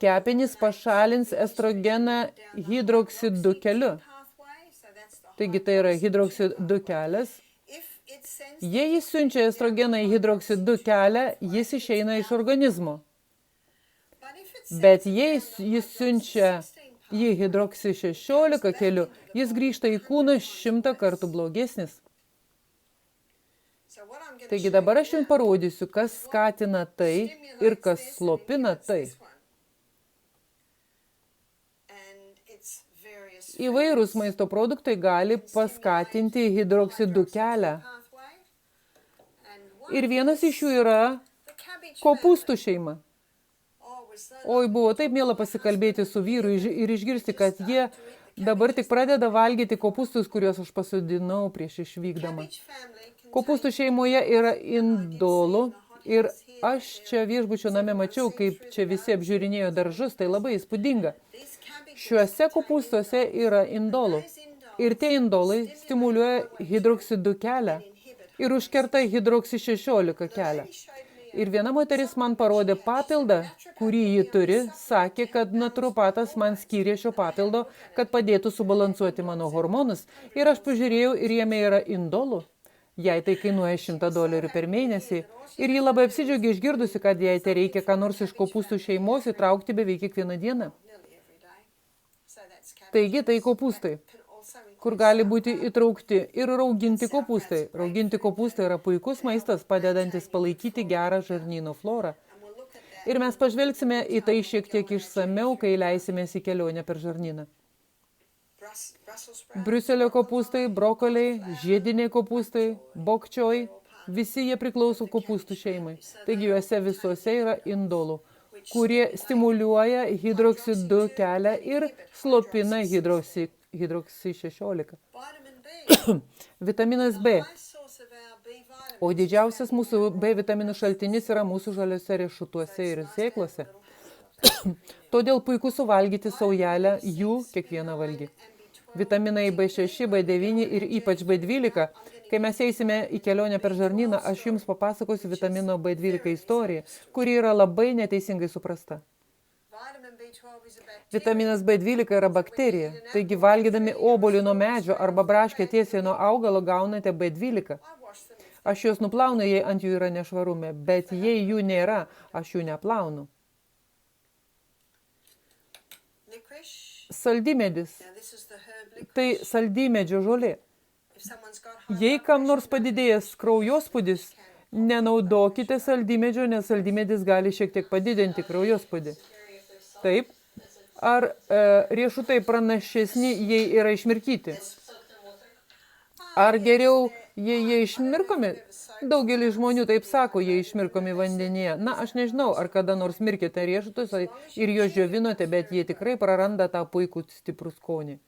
Kepenys pašalins estrogeną hidroksidų keliu. Taigi, tai yra hidroksidų kelias. Jei jis siunčia estrogeną į hidroksidų kelią, jis išeina iš organizmo. Bet jei jis siunčia į hidroksi 16 keliu, jis grįžta į kūną 100 kartų blogesnis. Taigi dabar aš jums parodysiu, kas skatina tai ir kas slopina tai. Įvairūs maisto produktai gali paskatinti hidroksidų kelią. Ir vienas iš jų yra kopūstų šeima. Oi, buvo taip miela pasikalbėti su vyru ir išgirsti, kad jie dabar tik pradeda valgyti kopūstus, kuriuos aš pasodinau prieš išvykdama. Kopūstų šeimoje yra indolų ir aš čia viešbučio name mačiau, kaip čia visi apžiūrinėjo daržus, tai labai įspūdinga. Šiuose kopūstuose yra indolų ir tie indolai stimuliuoja hidroksidų kelią ir užkerta hidroksi 16 kelią. Ir viena moteris man parodė papildą, kurį ji turi, sakė, kad naturopatas man skyrė šio papildo, kad padėtų subalansuoti mano hormonus. Ir aš pažiūrėjau ir jame yra indolų. Jai tai kainuoja $100 per mėnesį. Ir ji labai apsidžiaugė išgirdusi, kad jai tai reikia ką nors iš kopūstų šeimos įtraukti beveik kiekvieną dieną. Taigi tai kopūstai, kur gali būti įtraukti ir rauginti kopūstai. Rauginti kopūstai yra puikus maistas, padedantis palaikyti gerą žarnyno florą. Ir mes pažvelgsime į tai šiek tiek išsamiau, kai leisimės į kelionę per žarnyną. Briuselio kopūstai, brokoliai, žiediniai kopūstai, bokčioj, visi jie priklauso kopūstų šeimai. Taigi juose visuose yra indolų, kurie stimuliuoja hidroksidų kelią ir slopina hidroksi 16. Vitaminas B. O didžiausias mūsų B vitaminų šaltinis yra mūsų žaliuose riešutuose ir sėklose. Todėl puiku suvalgyti saujelę jų kiekvieną valgį. Vitaminai B6, B9 ir ypač B12. Kai mes eisime į kelionę per žarnyną, aš jums papasakosiu vitamino B12 istoriją, kuri yra labai neteisingai suprasta. Vitaminas B12 yra bakterija, taigi valgydami obuolį nuo medžio arba braškę tiesiai nuo augalo gaunate B12. Aš juos nuplaunu, jei ant jų yra nešvarume, bet jei jų nėra, aš jų neplaunu. Saldymedis. Tai saldymedžio žolė. Jei kam nors padidėjęs kraujospūdis, nenaudokite saldymedžio, nes saldymedis gali šiek tiek padidinti kraujospūdį. Taip. Ar riešutai pranašesni, jei yra išmirkyti? Ar geriau, jei jie išmirkomi? Daugelis žmonių taip sako, jie išmirkomi vandenyje. Na, aš nežinau, ar kada nors mirkite riešutus ir juos džiovinote, bet jie tikrai praranda tą puikų stiprų skonį.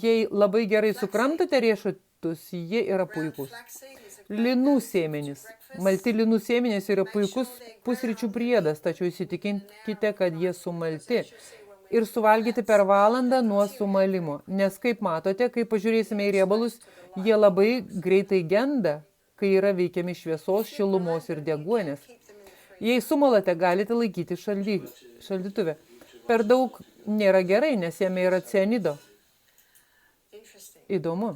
Jei labai gerai sukramtate riešutus, jie yra puikūs. Linų sėmenys. Malti linų sėmenys yra puikus pusryčių priedas, tačiau įsitikinkite, kad jie sumalti. Ir suvalgyti per valandą nuo sumalimo. Nes kaip matote, kai pažiūrėsime į riebalus, jie labai greitai genda, kai yra veikiami šviesos, šilumos ir deguonės. Jei sumalate, galite laikyti šaldytuve. Per daug nėra gerai, nes jame yra cianido. Įdomu,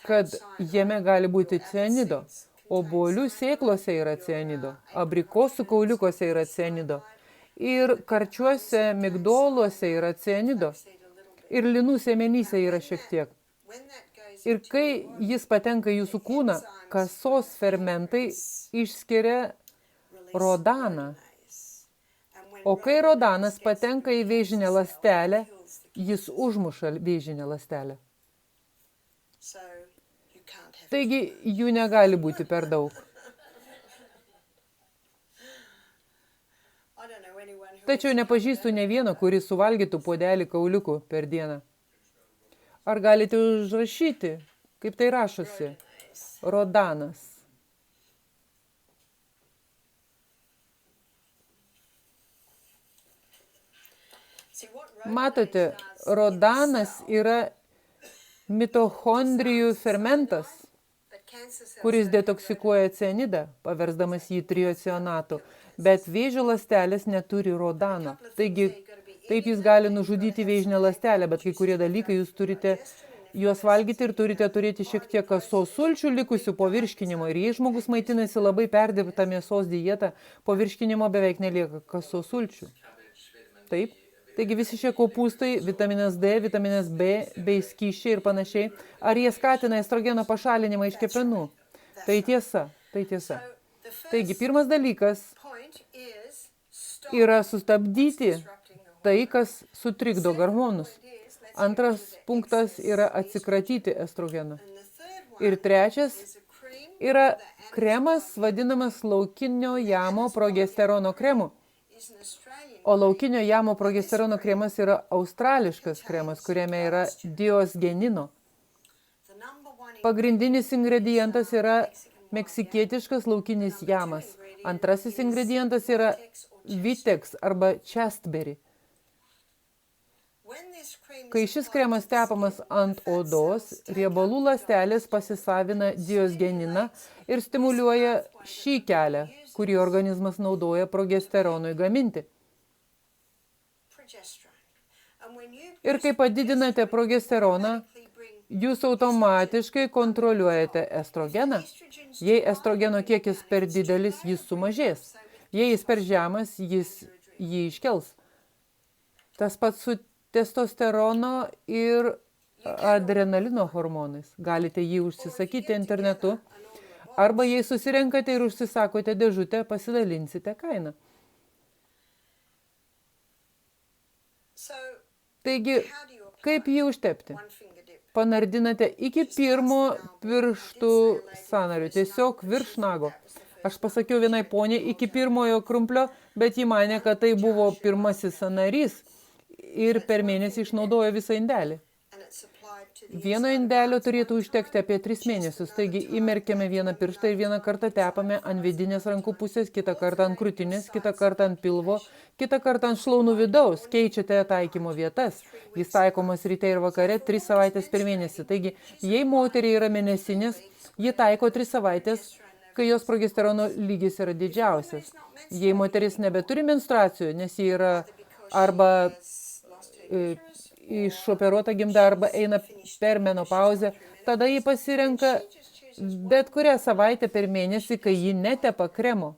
kad jame gali būti cianido. Obuolių sėklose yra cianido, abrikosų kauliukuose yra cianido. Ir karčiuose migdoluose yra cianido. Ir linų sėmenyse yra šiek tiek. Ir kai jis patenka į jūsų kūną, kasos fermentai išskiria rodaną. O kai rodanas patenka į vėžinę ląstelę, jis užmuša vėžinę ląstelę. Taigi jų negali būti per daug. Tačiau nepažįstu ne vieno, kuris suvalgytų puodelį kauliukų per dieną. Ar galite užrašyti, kaip tai rašosi? Rodanas. Matote, rodanas yra mitochondrijų fermentas, kuris detoksikuoja cianidą, paversdamas jį triocionatu, bet vėžio ląstelės neturi rodano. Taigi, taip jis gali nužudyti vėžinę ląstelę, bet kai kurie dalykai jūs turite juos valgyti ir turite turėti šiek tiek kasos sulčių likusių po virškinimo. Ir jei žmogus maitinasi labai perdirbtą mėsos dietą, po virškinimo beveik nelieka kasos sulčių. Taip. Taigi visi šie kopūstai, vitaminas D, vitaminas B bei skysčiai ir panašiai, ar jie skatina estrogeno pašalinimą iš kepenų? Tai tiesa, tai tiesa. Taigi pirmas dalykas yra sustabdyti tai, kas sutrikdo hormonus. Antras punktas yra atsikratyti estrogeno. Ir trečias yra kremas vadinamas laukinio jamo progesterono kremu. O laukinio jamo progesterono kremas yra australiškas kremas, kuriame yra diosgenino. Pagrindinis ingredientas yra meksikietiškas laukinis jamas. Antrasis ingredientas yra vitex arba chastberry. Kai šis kremas tepamas ant odos, riebalų ląstelės pasisavina diosgeniną ir stimuliuoja šį kelią, kurį organizmas naudoja progesteronui gaminti. Ir kai padidinate progesteroną, jūs automatiškai kontroliuojate estrogeną. Jei estrogeno kiekis per didelis, jis sumažės. Jei jis per žemas, jis jį iškels. Tas pats su testosterono ir adrenalino hormonais. Galite jį užsisakyti internetu, arba jei susirenkate ir užsisakote dėžutę, pasidalinsite kainą. Taigi, kaip jį užtepti? Panardinate iki pirmo pirštų sąnario, tiesiog virš nago. Aš pasakiau vienai poniai iki pirmojo krumplio, bet ji manė, kad tai buvo pirmasis sąnarys ir per mėnesį išnaudojo visą indelį. Vieno indelio turėtų užtekti apie 3 mėnesius, taigi įmerkėme vieną pirštą ir vieną kartą tepame ant vidinės rankų pusės, kitą kartą ant krūtinės, kitą kartą ant pilvo, kitą kartą ant šlaunų vidaus, keičiate taikymo vietas. Jis taikomas ryte ir vakare 3 savaitės per mėnesį. Taigi, jei moteriai yra mėnesinės, ji taiko 3 savaitės, kai jos progesterono lygis yra didžiausias. Jei moteris nebeturi menstruacijų, nes ji yra arba išoperuota gimda arba eina per menopauzę, tada jį pasirenka bet kurią savaitę per mėnesį, kai ji netepa kremo.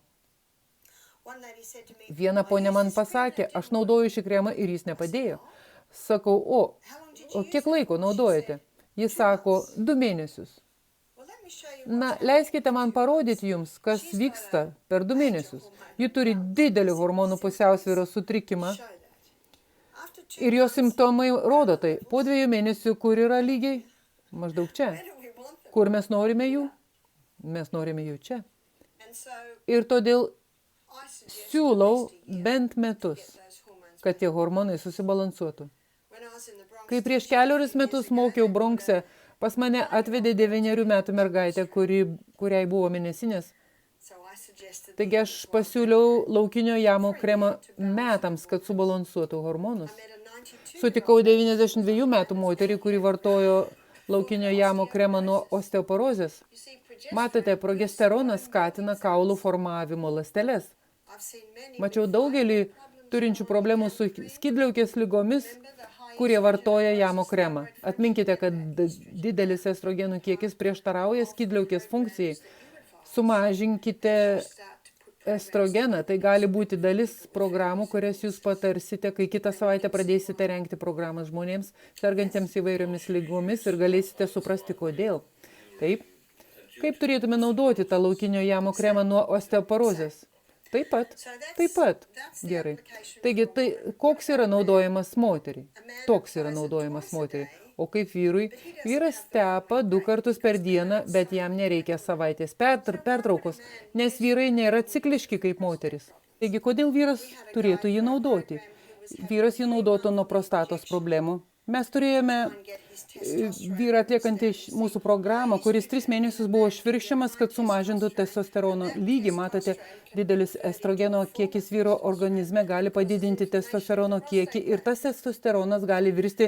Viena ponė man pasakė, aš naudoju šį kremą ir jis nepadėjo. Sakau, o kiek laiko naudojate? Jis sako, 2 mėnesius. Na, leiskite man parodyti jums, kas vyksta per 2 mėnesius. Ji turi didelį hormonų pusiausvyros sutrikimą. Ir jos simptomai rodo tai. Po 2 mėnesių, kur yra lygiai? Maždaug čia. Kur mes norime jų? Mes norime jų čia. Ir todėl siūlau bent metus, kad tie hormonai susibalansuotų. Kai prieš 4 metus mokiau Bronkse, pas mane atvedė 9 metų mergaitė, kuriai buvo mėnesinės. Taigi aš pasiūliau laukinio jamo kremą metams, kad subalansuotų hormonus. Sutikau 92 metų moterį, kuri vartojo laukinio jamo kremą nuo osteoporozės. Matote, progesteronas skatina kaulų formavimo ląsteles. Mačiau daugelį turinčių problemų su skydliaukės ligomis, kurie vartoja jamo kremą. Atminkite, kad didelis estrogenų kiekis prieštarauja skydliaukės funkcijai. Sumažinkite estrogeną, tai gali būti dalis programų, kurias jūs patarsite, kai kitą savaitę pradėsite rengti programas žmonėms, sergantiems įvairiomis lygomis ir galėsite suprasti, kodėl. Taip. Kaip turėtume naudoti tą laukinio jamo kremą nuo osteoporozės? Taip pat. Gerai. Taigi, koks yra naudojamas moteriai? Toks yra naudojamas moteriai. O kaip vyrui? Vyras tepa 2 kartus per dieną, bet jam nereikia savaitės pertraukos, nes vyrai nėra cikliški kaip moteris. Taigi, kodėl vyras turėtų jį naudoti? Vyras jį naudotų nuo prostatos problemų. Mes turėjome vyrą atliekantį mūsų programą, kuris 3 mėnesius buvo švirkščiamas, kad sumažintų testosterono lygį. Matote, didelis estrogeno kiekis vyro organizme gali padidinti testosterono kiekį ir tas testosteronas gali virsti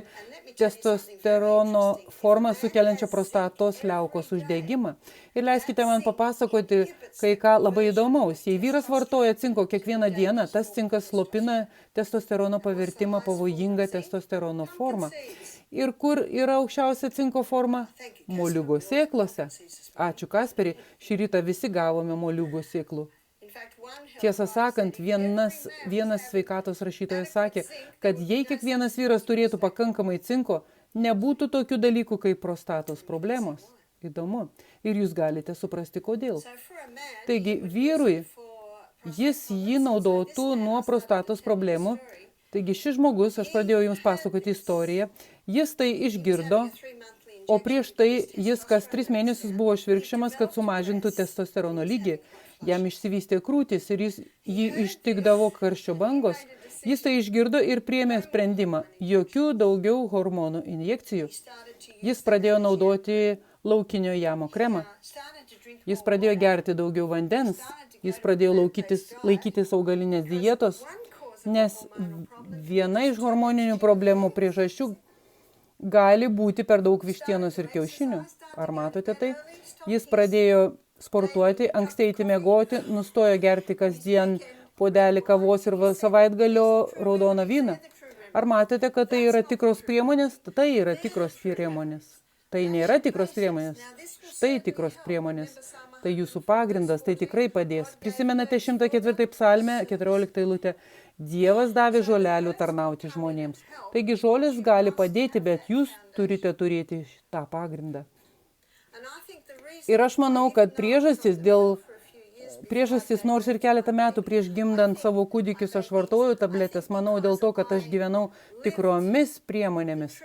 testosterono formą sukeliančią prostatos liaukos uždegimą. Ir leiskite man papasakoti kai ką labai įdomaus. Jei vyras vartoja cinko kiekvieną dieną, tas cinkas slopina testosterono pavertimą pavojingą testosterono formą. Ir kur yra aukščiausia cinko forma? Moliūgo sėklose. Ačiū, Kasperi, šį rytą visi gavome moliūgo sėklų. Tiesą sakant, vienas sveikatos rašytojas sakė, kad jei kiekvienas vyras turėtų pakankamai cinko, nebūtų tokių dalykų kaip prostatos problemos. Įdomu. Ir jūs galite suprasti, kodėl. Taigi, vyrui, jis jį naudotų nuo prostatos problemų. Taigi, šis žmogus, aš pradėjau jums pasakoti istoriją, jis tai išgirdo, o prieš tai jis kas 3 mėnesius buvo švirkščiamas, kad sumažintų testosterono lygį. Jam išsivystė krūtis ir jį ištikdavo karščio bangos. Jis tai išgirdo ir priėmė sprendimą. Jokių daugiau hormonų injekcijų. Jis pradėjo naudoti laukinio jamo kremą. Jis pradėjo gerti daugiau vandens. Jis pradėjo laikytis augalinės dietos, nes viena iš hormoninių problemų priežasčių gali būti per daug vištienos ir kiaušinių. Ar matote tai? Jis pradėjo sportuoti, anksti eiti miegoti, nustojo gerti kasdien puodelį kavos ir savaitgalio raudoną vyną. Ar matote, kad tai yra tikros priemonės? Tai yra tikros priemonės. Tai nėra tikros priemonės. Štai tikros priemonės. Tai jūsų pagrindas, tai tikrai padės. Prisimenate 104 psalmę, 14 eilutę. Dievas davė žolelių tarnauti žmonėms. Taigi žolės gali padėti, bet jūs turite turėti tą pagrindą. Ir aš manau, kad priežastis, nors ir keletą metų prieš gimdant savo kūdikius aš vartoju tabletės, manau dėl to, kad aš gyvenau tikromis priemonėmis.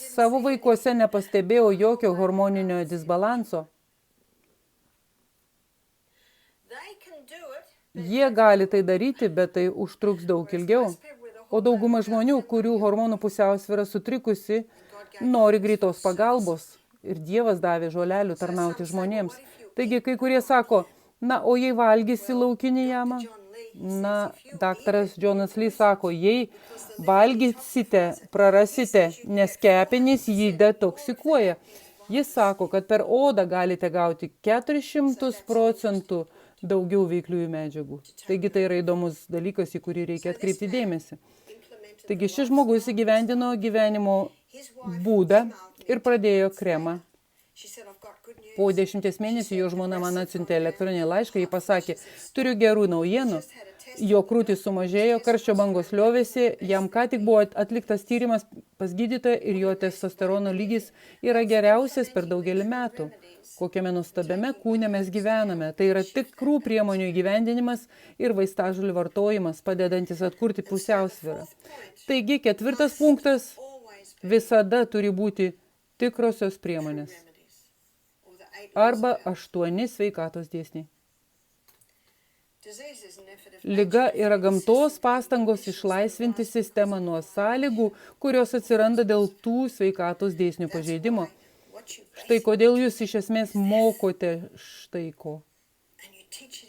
Savo vaikuose nepastebėjau jokio hormoninio disbalanso. Jie gali tai daryti, bet tai užtruks daug ilgiau. O dauguma žmonių, kurių hormonų pusiausvyra sutrikusi, nori greitos pagalbos. Ir Dievas davė žolelių tarnauti žmonėms. Taigi, kai kurie sako, na, o jei valgysi laukinį jamą? Na, daktaras Jonas Lee sako, jei valgysite, prarasite, nes kepenys jį detoksikuoja. Jis sako, kad per odą galite gauti 400% daugiau veikliųjų medžiagų. Taigi tai yra įdomus dalykas, į kurį reikia atkreipti dėmesį. Taigi šis žmogus įgyvendino gyvenimo būdą ir pradėjo kremą. Po 10 mėnesių jo žmona man atsiuntė elektroninį laišką, jį pasakė, turiu gerų naujienų. Jo krūtis sumažėjo, karščio bangos liovėsi, jam ką tik buvo atliktas tyrimas pas gydytoją ir jo testosterono lygis yra geriausias per daugelį metų. Kokiame nuostabiame kūne mes gyvename. Tai yra tikrų priemonių įgyvendinimas ir vaistažolių vartojimas, padedantis atkurti pusiausvyrą. Taigi, 4 punktas visada turi būti tikrosios priemonės. Arba 8 sveikatos dėsniai. Liga yra gamtos pastangos išlaisvinti sistemą nuo sąlygų, kurios atsiranda dėl tų sveikatos dėsnių pažeidimo. Štai kodėl jūs iš esmės mokote štai ko.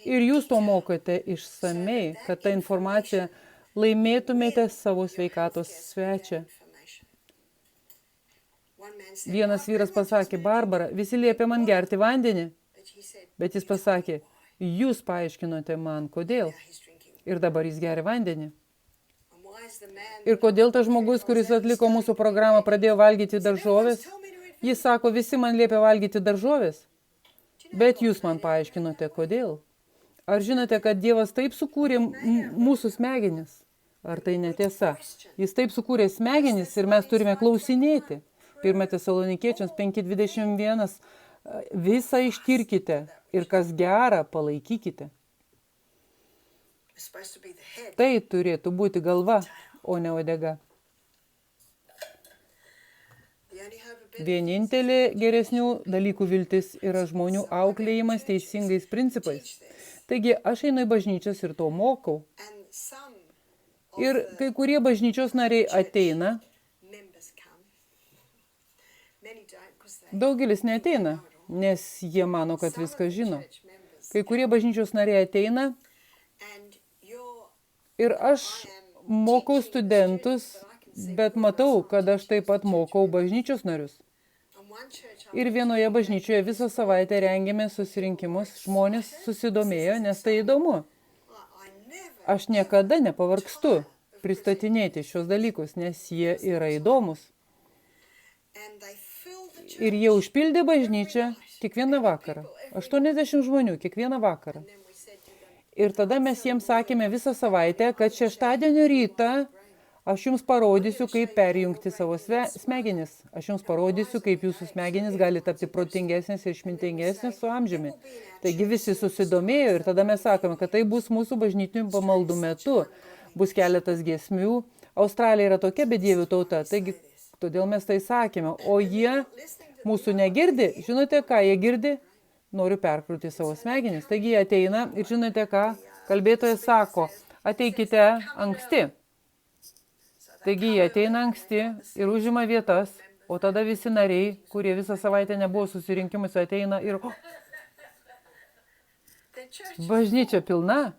Ir jūs to mokote išsamei, kad tą informaciją laimėtumėte savo sveikatos svečią. Vienas vyras pasakė, Barbara, visi liepia man gerti vandenį. Bet jis pasakė, jūs paaiškinote man, kodėl. Ir dabar jis geria vandenį. Ir kodėl tas žmogus, kuris atliko mūsų programą, pradėjo valgyti daržovės? Jis sako, visi man liepia valgyti daržovės. Bet jūs man paaiškinote, kodėl. Ar žinote, kad Dievas taip sukūrė mūsų smegenis? Ar tai netiesa? Jis taip sukūrė smegenis ir mes turime klausinėti. 1 Tesalonikiečiams 5:21. Visą ištirkite ir kas gera, palaikykite. Tai turėtų būti galva, o ne uodega. Vienintelė geresnių dalykų viltis yra žmonių auklėjimas teisingais principais. Taigi aš einu į bažnyčias ir to mokau. Ir kai kurie bažnyčios nariai ateina, daugelis neateina, nes jie mano, kad viską žino. Kai kurie bažnyčios nariai ateina ir aš mokau studentus, bet matau, kad aš taip pat mokau bažnyčios narius. Ir vienoje bažnyčioje visą savaitę rengėme susirinkimus, žmonės susidomėjo, nes tai įdomu. Aš niekada nepavargstu. pristatinėti šios dalykus, nes jie yra įdomus. Ir jie užpildė bažnyčią kiekvieną vakarą. 80 žmonių kiekvieną vakarą. Ir tada mes jiems sakėme visą savaitę, kad šeštadienio rytą aš jums parodysiu, kaip perjungti savo smegenis. Aš jums parodysiu, kaip jūsų smegenis gali tapti protingesnis ir išmintingesnis su amžiumi. Taigi visi susidomėjo ir tada mes sakome, kad tai bus mūsų bažnytinių pamaldų metu. Bus keletas giesmių. Australija yra tokia bedievių tauta, taigi todėl mes tai sakėme. O jie mūsų negirdi. Žinote, ką jie girdi? Noriu perkrūti savo smegenis. Taigi jie ateina ir žinote ką? Kalbėtojas sako, ateikite anksti. Taigi jie ateina anksti ir užima vietas, o tada visi nariai, kurie visą savaitę nebuvo susirinkimus, ateina ir bažnyčia pilna.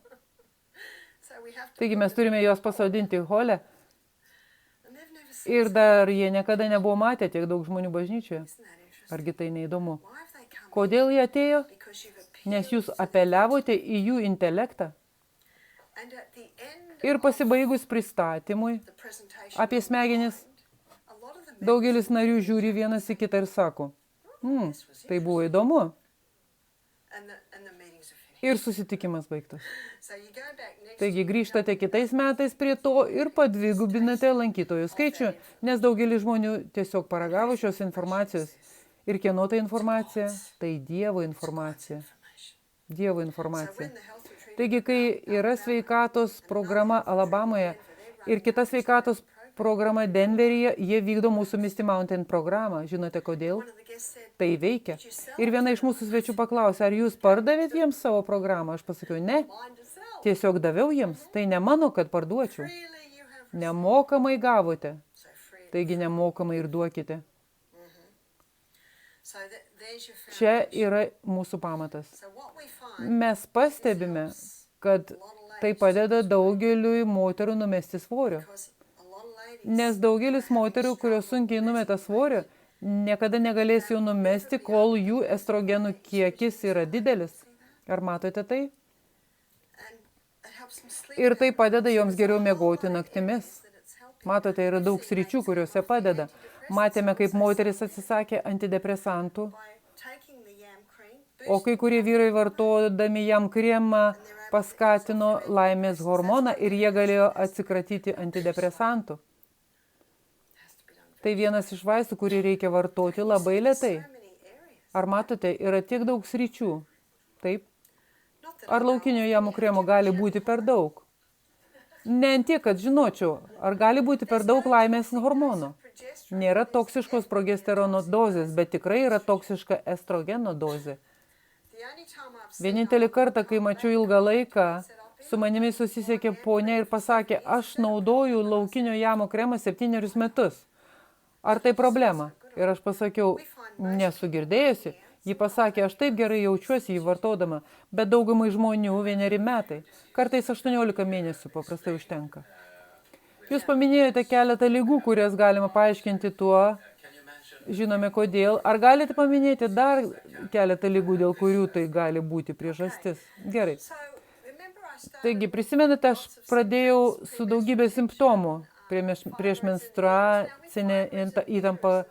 Taigi mes turime juos pasodinti hole. Ir dar jie niekada nebuvo matę tiek daug žmonių bažnyčioje. Argi tai neįdomu? Kodėl jie atėjo? Nes jūs apeliavote į jų intelektą. Ir pasibaigus pristatymui apie smegenis, daugelis narių žiūri vienas į kitą ir sako, tai buvo įdomu. Ir susitikimas baigtas. Taigi grįžtate kitais metais prie to ir padvigubinate lankytojų skaičių, nes daugelis žmonių tiesiog paragavo šios informacijos. Ir kieno tai informacija? Tai Dievo informacija. Dievo informacija. Taigi, kai yra sveikatos programa Alabamoje ir kita sveikatos programa Denveryje, jie vykdo mūsų Misty Mountain programą. Žinote kodėl? Tai veikia. Ir viena iš mūsų svečių paklausė, ar jūs pardavėt jiems savo programą? Aš pasakiau, ne. Tiesiog daviau jiems. Tai ne mano, kad parduočiau. Nemokamai gavote. Taigi nemokamai ir duokite. Čia yra mūsų pamatas. Mes pastebime, kad tai padeda daugeliui moterų numesti svorio. Nes daugelis moterų, kurios sunkiai numeta svorio, niekada negalės jau numesti, kol jų estrogenų kiekis yra didelis. Ar matote tai? Ir tai padeda joms geriau miegoti naktimis. Matote, yra daug sričių, kuriuose padeda. Matėme, kaip moteris atsisakė antidepresantų, o kai kurie vyrai vartodami jam kremą paskatino laimės hormoną ir jie galėjo atsikratyti antidepresantų. Tai vienas iš vaistų, kurį reikia vartoti labai lėtai. Ar matote, yra tiek daug sričių? Taip. Ar laukinio jamų kremo gali būti per daug? Ne tiek, kad žinočiau, ar gali būti per daug laimės hormono. Nėra toksiškos progesterono dozės, bet tikrai yra toksiška estrogeno dozė. Vienintelį kartą, kai mačiau ilgą laiką, su manimi susisiekė ponia ir pasakė, aš naudoju laukinio jamo kremą 7 metus. Ar tai problema? Ir aš pasakiau, nesu girdėjusi. Ji pasakė, aš taip gerai jaučiuosi jį vartodama, bet daugumai žmonių 1 metai. Kartais 18 mėnesių paprastai užtenka. Jūs paminėjote keletą ligų, kurias galima paaiškinti tuo, žinome kodėl. Ar galite paminėti dar keletą ligų, dėl kurių tai gali būti priežastis? Gerai. Taigi, prisimenate, aš pradėjau su daugybė simptomų prieš menstruacinę įtampą,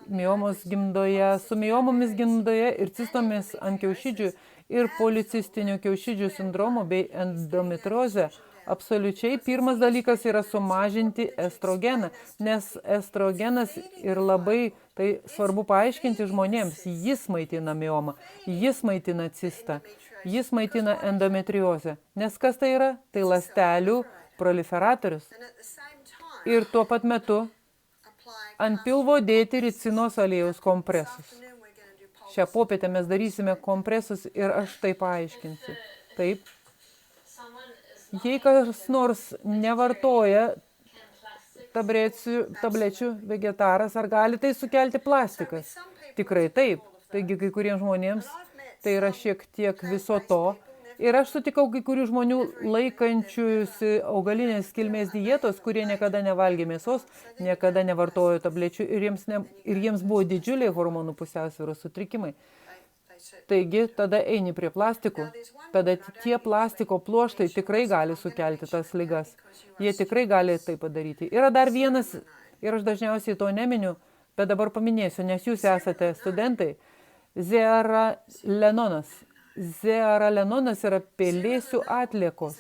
miomos gimdoje, su miomomis gimdoje ir cistomis ant kiaušidžių ir policistinių kiaušidžių sindromu bei endometriozę. Absoliučiai pirmas dalykas yra sumažinti estrogeną, nes estrogenas ir labai tai svarbu paaiškinti žmonėms. Jis maitina miomą, jis maitina cistą, jis maitina endometriozę. Nes kas tai yra? Tai ląstelių proliferatorius. Ir tuo pat metu ant pilvo dėti ricinos aliejaus kompresus. Šią popietę mes darysime kompresus ir aš tai paaiškinsiu. Taip. Jei kas nors nevartoja tablečių vegetaras, ar gali tai sukelti plastikas? Tikrai taip. Taigi kai kuriems žmonėms tai yra šiek tiek viso to. Ir aš sutikau kai kurių žmonių laikančiųsi augalinės kilmės dietos, kurie niekada nevalgė mėsos, niekada nevartojo tablečių ir jiems buvo didžiuliai hormonų pusiausvyros sutrikimai. Taigi, tada eini prie plastikų. Tada tie plastiko pluoštai tikrai gali sukelti tas ligas. Jie tikrai gali tai padaryti. Yra dar vienas, ir aš dažniausiai to neminiu, bet dabar paminėsiu, nes jūs esate studentai. Zearalenonas. Zearalenonas yra pelėsių atliekos.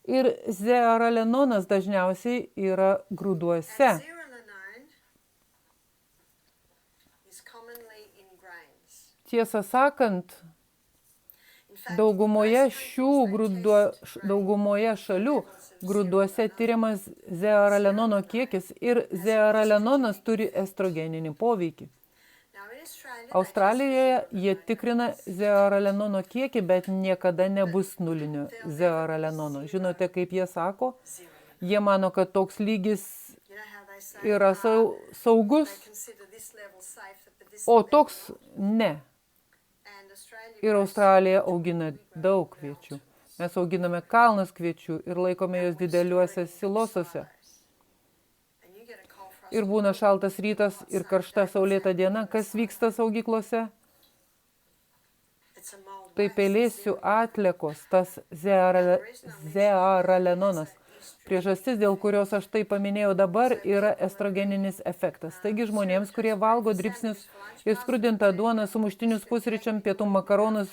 Ir zearalenonas dažniausiai yra grūduose. Tiesą sakant, daugumoje šalių grūduose tyriamas zearalenono kiekis ir zearalenonas turi estrogeninį poveikį. Australijoje jie tikrina zearalenono kiekį, bet niekada nebus nulinio zearalenono. Žinote, kaip jie sako? Jie mano, kad toks lygis yra saugus, o toks ne. Ir Australija augina daug kviečių. Mes auginame kalnus kviečių ir laikome juos dideliuose silosose. Ir būna šaltas rytas ir karšta saulėta diena. Kas vyksta saugyklose? Tai pelėsių atliekos, tas zearalenonas. Priežastis, dėl kurios aš tai paminėjau dabar, yra estrogeninis efektas. Taigi žmonėms, kurie valgo dribsnius ir skrudintą duoną, sumuštinius pusryčiam, pietų makaronus,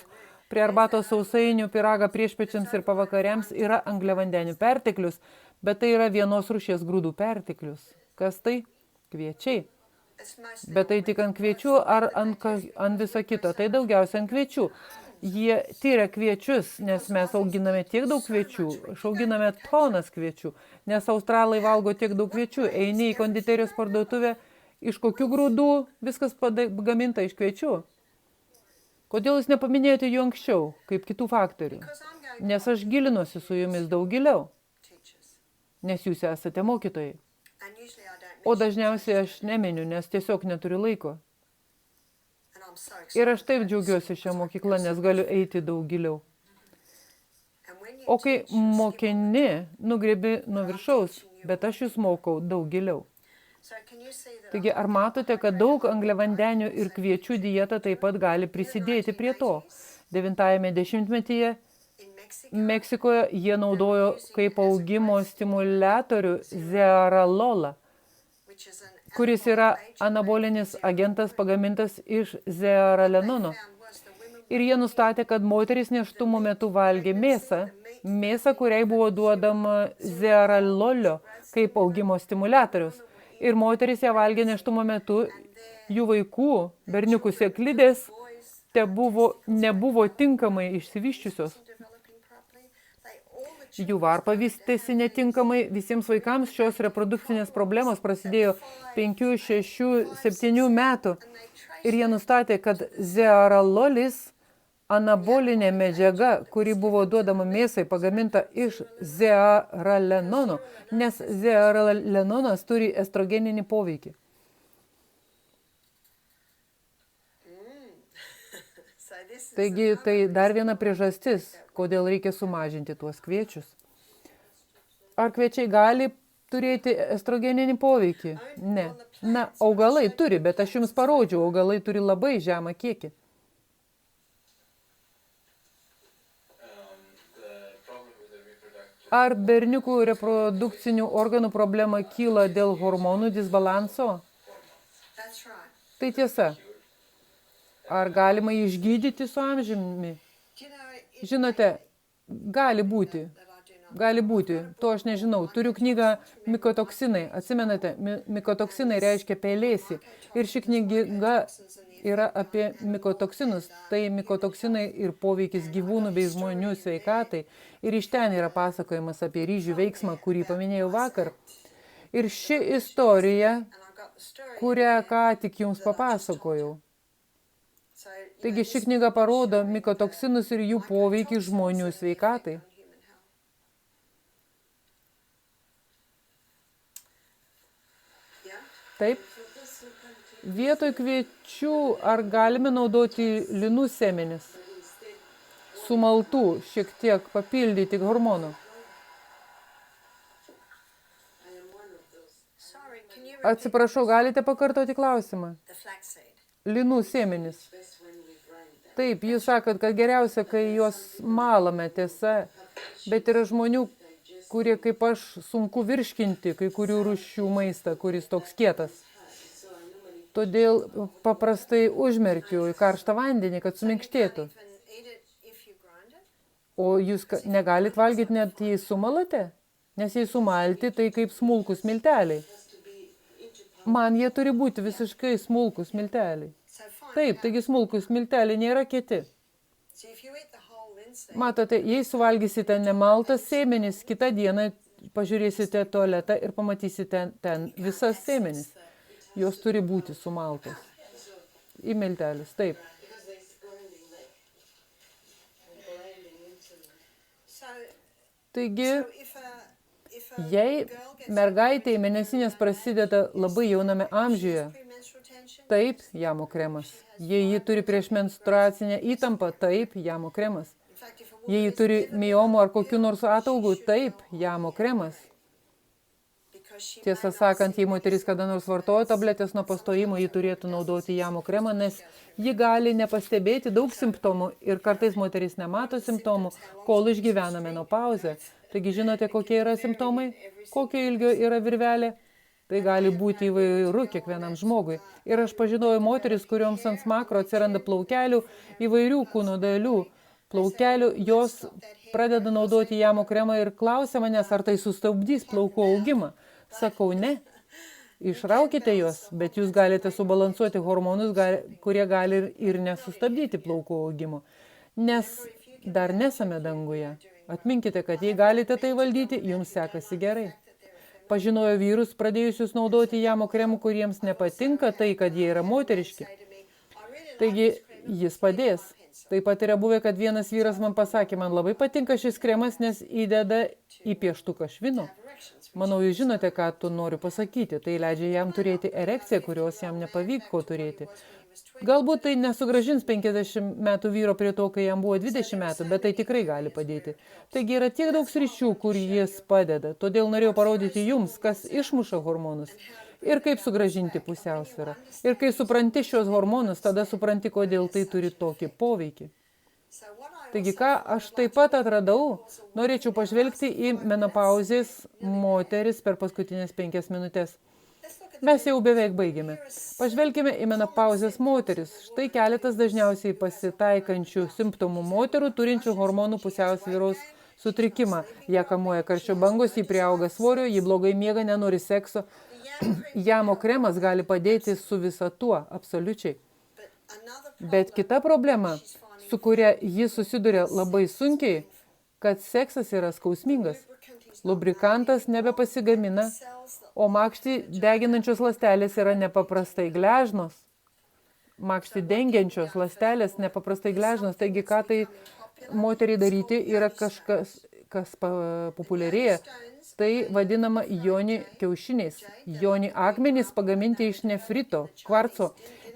prie arbatos sausainių, pyragą priešpiečiams ir pavakariams, yra angliavandenių perteklius, bet tai yra vienos rūšies grūdų perteklius. Kas tai? Kviečiai. Bet tai tik ant kviečių ar ant viso kito? Tai daugiausia ant kviečių. Jie tyria kviečius, nes mes auginame tiek daug kviečių, auginame tonas kviečių, nes australai valgo tiek daug kviečių. Eini į konditerijos parduotuvę, iš kokių grūdų viskas pagaminta iš kviečių. Kodėl jūs nepaminėjote jų anksčiau, kaip kitų faktorių? Nes aš gilinuosi su jumis daug giliau, nes jūs esate mokytojai. O dažniausiai aš neminiu, nes tiesiog neturiu laiko. Ir aš taip džiaugiuosi šią mokyklą, nes galiu eiti daug giliau. O kai mokini, nugriebi nuo viršaus, bet aš jūs mokau daug giliau. Taigi, ar matote, kad daug angliavandenių ir kviečių dieta taip pat gali prisidėti prie to? 9-ame dešimtmetyje Meksikoje jie naudojo kaip augimo stimuliatorių zearalolą, kuris yra anabolinis agentas pagamintas iš zearalenono. Ir jie nustatė, kad moterys nėštumo metu valgė mėsą, kuriai buvo duodama zearalolio kaip augimo stimuliatorius. Ir moterys ją valgė nėštumo metu, jų vaikų, berniukų sėklidės, nebuvo tinkamai išsivyščiusios. Jų varpa vystėsi netinkamai, visiems vaikams šios reprodukcinės problemos prasidėjo 5, 6, 7 metų. Ir jie nustatė, kad zearalolis, anabolinė medžiaga, kuri buvo duodama mėsai, pagaminta iš zearalenono, nes zearalenonas turi estrogeninį poveikį. Taigi, tai dar viena priežastis, kodėl reikia sumažinti tuos kviečius. Ar kviečiai gali turėti estrogeninį poveikį? Ne. Na, augalai turi, bet aš jums parodžiau, augalai turi labai žemą kiekį. Ar berniukų reprodukcinių organų problema kyla dėl hormonų disbalanso? Tai tiesa. Ar galima išgydyti su amžiumi? Žinote, gali būti. Gali būti. To aš nežinau. Turiu knygą Mikotoksinai. Atsimenate, mikotoksinai reiškia pelėsį. Ir ši knyga yra apie mikotoksinus. Tai mikotoksinai ir poveikis gyvūnų bei žmonių sveikatai. Ir iš ten yra pasakojimas apie ryžių veiksmą, kurį paminėjau vakar. Ir ši istorija, kurią ką tik jums papasakojau. Taigi ši knyga parodo mikotoksinus ir jų poveikį žmonių sveikatai. Taip. Vietoj kviečių ar galime naudoti linų sėmenis? Sumaltų, šiek tiek papildyti hormonų. Atsiprašau, galite pakartoti klausimą? Linų sėmenis. Taip, jūs sakot, kad geriausia, kai juos malame, tiesa, bet yra žmonių, kurie kaip aš sunku virškinti kai kurių rūšių maistą, kuris toks kietas. Todėl paprastai užmerkiu į karštą vandenį, kad suminkštėtų. O jūs negalit valgyti net jei sumalate? Nes jei sumalti, tai kaip smulkus milteliai. Man jie turi būti visiškai smulkus milteliai. Taip, taigi smulkus milteliai nėra kieti. Matote, jei suvalgysite nemaltas sėmenis, kitą dieną pažiūrėsite tualetą ir pamatysite ten visas sėmenis. Jos turi būti sumaltos. Į miltelius, taip. Taigi, jei mergaitė mėnesinės prasideda labai jauname amžiuje, taip, jamo kremas. Jei ji turi prieš menstruacinę įtampą, taip, jamo kremas. Jei ji turi miomų ar kokių nors ataugų, taip, jamo kremas. Tiesą sakant, jei moteris kada nors vartoja tabletės nuo pastojimo, ji turėtų naudoti jamo kremą, nes ji gali nepastebėti daug simptomų ir kartais moteris nemato simptomų, kol išgyvena menopauzę. Taigi žinote, kokie yra simptomai? Kokio ilgio yra virvelė? Tai gali būti įvairu kiekvienam žmogui. Ir aš pažinojau moteris, kurioms ant smakro atsiranda plaukelių, įvairių kūno dalių. Plaukelių, jos pradeda naudoti jamo kremą ir klausia manęs, ar tai sustabdys plaukų augimą. Sakau, ne. Išraukite juos, bet jūs galite subalansuoti hormonus, kurie gali ir nesustabdyti plaukų augimo. Nes dar nesame danguje. Atminkite, kad jei galite tai valdyti, jums sekasi gerai. Pažinojo vyrus, pradėjusius naudoti jamo kremų, kuriems nepatinka tai, kad jie yra moteriški. Taigi, jis padės. Taip pat yra buvę, kad vienas vyras man pasakė, man labai patinka šis kremas, nes įdeda į pieštuką švino. Manau, jūs žinote, ką tu noriu pasakyti. Tai leidžia jam turėti erekciją, kurios jam nepavyko turėti. Galbūt tai nesugrąžins 50 metų vyro prie to, kai jam buvo 20 metų, bet tai tikrai gali padėti. Taigi yra tiek daug sričių, kur jis padeda. Todėl norėjau parodyti jums, kas išmuša hormonus ir kaip sugrąžinti pusiausvyrą. Ir kai supranti šios hormonus, tada supranti, kodėl tai turi tokį poveikį. Taigi, ką aš taip pat atradau, norėčiau pažvelgti į menopauzės moteris per paskutinės 5 minutės. Mes jau beveik baigėme. Pažvelkime į menopauzės moteris. Štai keletas dažniausiai pasitaikančių simptomų moterų turinčių hormonų pusiausvyros sutrikimą. Jie kamuoja karščio bangos, jį priauga svorio, jį blogai miega, nenori sekso. Jamo kremas gali padėti su visa tuo, absoliučiai. Bet kita problema, su kuria ji susiduria labai sunkiai, kad seksas yra skausmingas. Lubrikantas nebepasigamina, o makštį deginančios ląstelės yra nepaprastai gležnos. Makštį dengiančios ląstelės nepaprastai gležnos. Taigi, ką tai moteriai daryti yra kažkas, kas populiarėja. Tai vadinama joni kiaušiniais. Joni akmenys pagaminti iš nefrito, kvarco.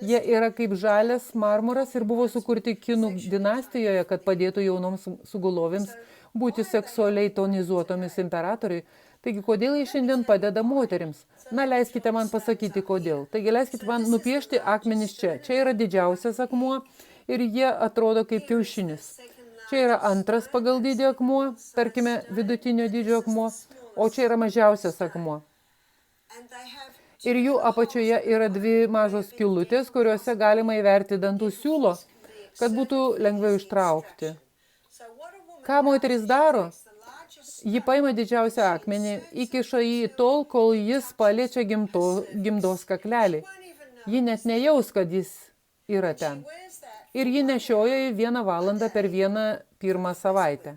Jie yra kaip žalias marmuras ir buvo sukurti kinų dinastijoje, kad padėtų jaunoms sugulovėms būti seksualiai tonizuotomis imperatoriui. Taigi, kodėl jie šiandien padeda moterims? Na, leiskite man pasakyti, kodėl. Taigi, leiskite man nupiešti akmenis čia. Čia yra didžiausias akmuo ir jie atrodo kaip kiaušinis. Čia yra antras pagal dydį akmuo, tarkime, vidutinio dydžio akmuo, o čia yra mažiausias akmuo. Ir jų apačioje yra 2 mažos skylutės, kuriuose galima įverti dantų siūlo, kad būtų lengviau ištraukti. Ką moteris daro? Ji paima didžiausią akmenį, įkiša jį tol, kol jis paliečia gimdos kaklelį. Ji net nejaus, kad jis yra ten. Ir ji nešioja jį 1 valandą per pirmą savaitę.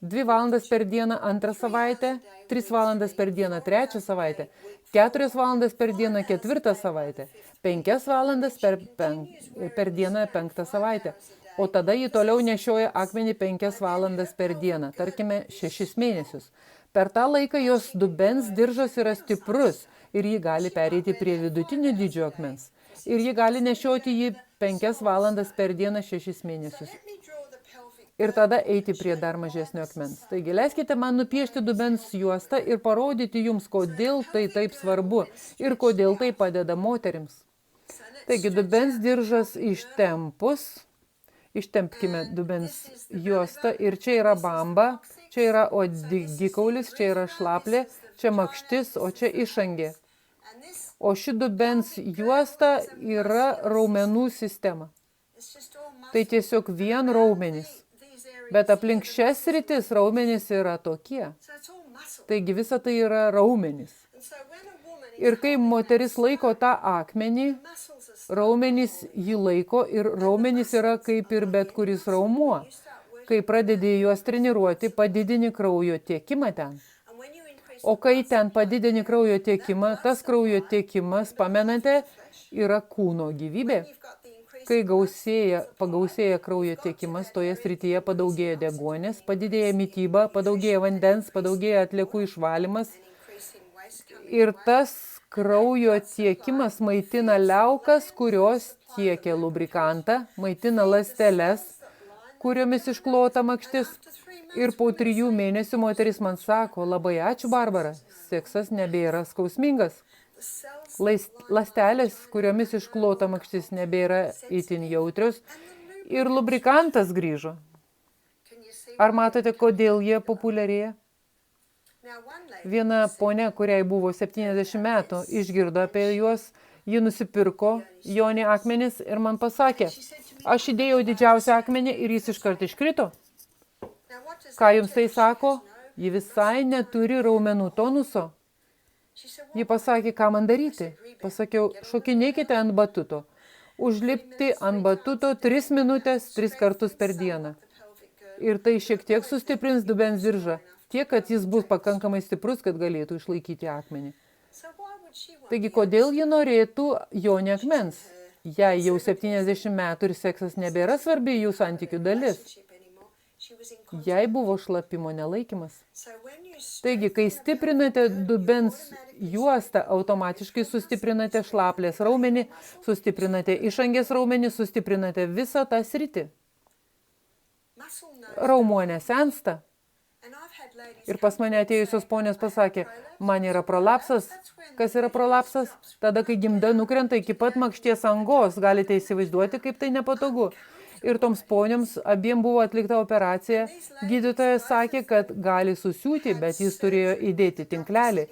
2 valandas per dieną antrą savaitę, 3 valandas per dieną trečią savaitę, 4 valandas per dieną 4 savaitę, 5 valandas per dieną 5 savaitę. O tada jį toliau nešioja akmenį 5 valandas per dieną, tarkime 6 mėnesius. Per tą laiką jos dubens diržas yra stiprus ir ji gali pereiti prie vidutinio dydžio akmens. Ir ji gali nešioti jį 5 valandas per dieną 6 mėnesius. Ir tada eiti prie dar mažesnio akmens. Taigi, leiskite man nupiešti dubens juostą ir parodyti jums, kodėl tai taip svarbu ir kodėl tai padeda moterims. Taigi, dubens diržas ištempkime dubens juostą ir čia yra bamba, čia yra uodegikaulis, čia yra šlaplė, čia makštis, o čia išangė. O ši dubens juosta yra raumenų sistema. Tai tiesiog vien raumenys. Bet aplink šias sritis raumenys yra tokie. Taigi visa tai yra raumenys. Ir kai moteris laiko tą akmenį, raumenys jį laiko ir raumenys yra kaip ir bet kuris raumuo. Kai pradedi juos treniruoti, padidini kraujo tiekimą ten. O kai ten padidini kraujo tiekimą, tas kraujo tiekimas, pamenate, yra kūno gyvybė. Kai pagausėja kraujo tiekimas, toje srityje padaugėja deguonės, padidėja mityba, padaugėja vandens, padaugėja atliekų išvalymas. Ir tas kraujo tiekimas maitina liaukas, kurios tiekia lubrikantą, maitina ląsteles, kuriomis išklota makštis. Ir po 3 mėnesių moteris man sako, labai ačiū, Barbara, seksas nebėra skausmingas. Ląstelės, kuriomis išklota makštis, nebėra itin jautrios ir lubrikantas grįžo. Ar matote, kodėl jie populiarėja? Viena ponia, kuriai buvo 70 metų, išgirdo apie juos, ji nusipirko jonį akmenis ir man pasakė, aš įdėjau didžiausią akmenį ir jis iškart iškrito. Ką jums tai sako? Ji visai neturi raumenų tonuso. Ji pasakė, ką man daryti. Pasakiau, šokinėkite ant batuto. Užlipti ant batuto 3 minutės 3 kartus per dieną. Ir tai šiek tiek sustiprins dubens diržą. Tiek, kad jis bus pakankamai stiprus, kad galėtų išlaikyti akmenį. Taigi, kodėl ji norėtų jonį akmens? Jei jau 70 metų ir seksas nebėra svarbi jų santykių dalis. Jai buvo šlapimo nelaikymas. Taigi, kai stiprinate dubens juostą, automatiškai sustiprinate šlaplės raumenį, sustiprinate išangės raumenį, sustiprinate visą tą sritį. Raumuo nesensta. Ir pas mane atėjusios ponios pasakė, man yra prolapsas. Kas yra prolapsas? Tada, kai gimda nukrenta iki pat makšties angos, galite įsivaizduoti, kaip tai nepatogu. Ir toms ponioms abiem buvo atlikta operacija. Gydytojas sakė, kad gali susiūti, bet jis turėjo įdėti tinklelį.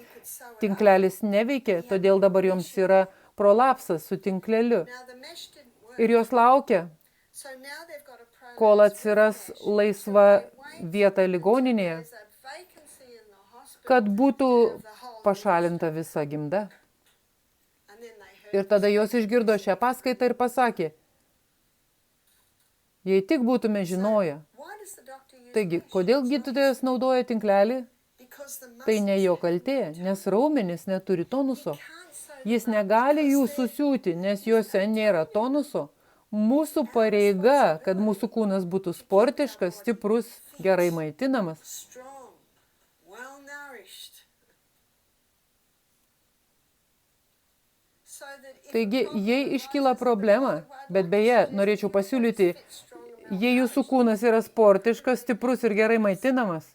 Tinklelis neveikė, todėl dabar joms yra prolapsas su tinkleliu. Ir jos laukia, kol atsiras laisva vieta ligoninėje, kad būtų pašalinta visa gimda. Ir tada jos išgirdo šią paskaitą ir pasakė, jei tik būtume žinoję. Taigi, kodėl gydytojas naudoja tinklelį? Tai ne jo kaltė, nes raumenys neturi tonuso. Jis negali jų susiūti, nes juose nėra tonuso. Mūsų pareiga, kad mūsų kūnas būtų sportiškas, stiprus, gerai maitinamas. Taigi, jei iškyla problema, bet beje, norėčiau pasiūlyti, jei jūsų kūnas yra sportiškas, stiprus ir gerai maitinamas,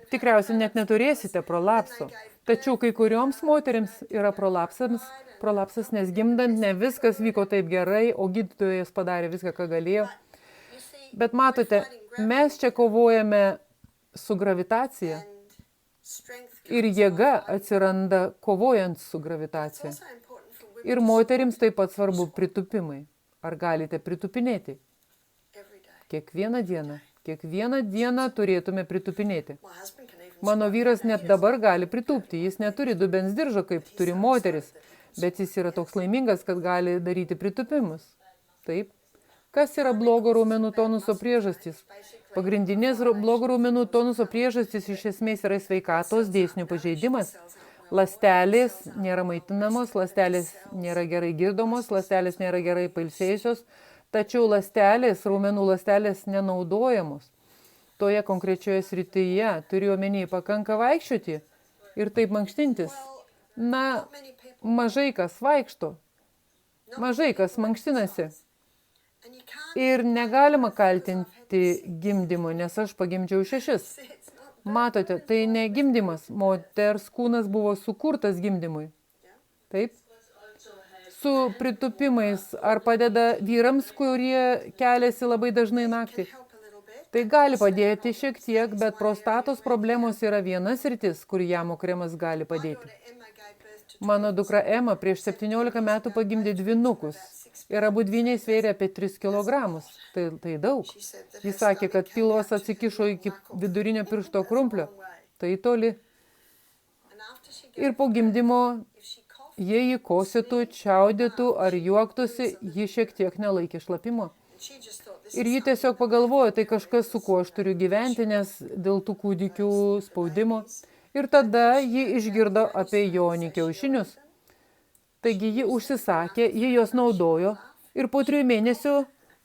tikriausiai net neturėsite prolapso. Tačiau kai kurioms moterims yra prolapsas, nes gimdant ne viskas vyko taip gerai, o gydytojas padarė viską, ką galėjo. Bet matote, mes čia kovojame su gravitacija ir jėga atsiranda kovojant su gravitacija. Ir moterims taip pat svarbu pritupimai. Ar galite pritupinėti? Kiekvieną dieną. Kiekvieną dieną turėtume pritupinėti. Mano vyras net dabar gali pritupti. Jis neturi dubens diržo, kaip turi moteris. Bet jis yra toks laimingas, kad gali daryti pritupimus. Taip. Kas yra blogo raumenų tonuso priežastys? Pagrindinės blogo raumenų tonuso priežastys iš esmės yra sveikatos dėsnių pažeidimas. Ląstelės nėra maitinamos, ląstelės nėra gerai girdomos, ląstelės nėra gerai pailsėjusios, tačiau ląstelės, raumenų ląstelės nenaudojamos. Toje konkrečioje srityje turiu omeny pakanka vaikščioti ir taip mankštintis. Na, mažai kas vaikšto, mažai kas mankštinasi. Ir negalima kaltinti gimdymu, nes aš pagimdžiau 6. Matote, tai ne gimdymas, moters kūnas buvo sukurtas gimdymui. Taip? su pritupimais, ar padeda vyrams, kurie keliasi labai dažnai naktį? Tai gali padėti šiek tiek, bet prostatos problemos yra viena sritis, kur jamo kremas gali padėti. Mano dukra Ema prieš 17 metų pagimdė dvynukus ir abu dvyniai svėrė apie 3 kilogramus. Tai daug. Jis sakė, kad pilos atsikišo iki vidurinio piršto krumplio. Tai toli. Ir po gimdymo jei jį kosytų, čiaudėtų ar juoktųsi, ji šiek tiek nelaikė šlapimo. Ir ji tiesiog pagalvojo, tai kažkas, su kuo aš turiu gyventi, nes dėl tų kūdikių spaudimo. Ir tada ji išgirdo apie jonį kiaušinius. Taigi ji užsisakė, ji juos naudojo ir po 3 mėnesių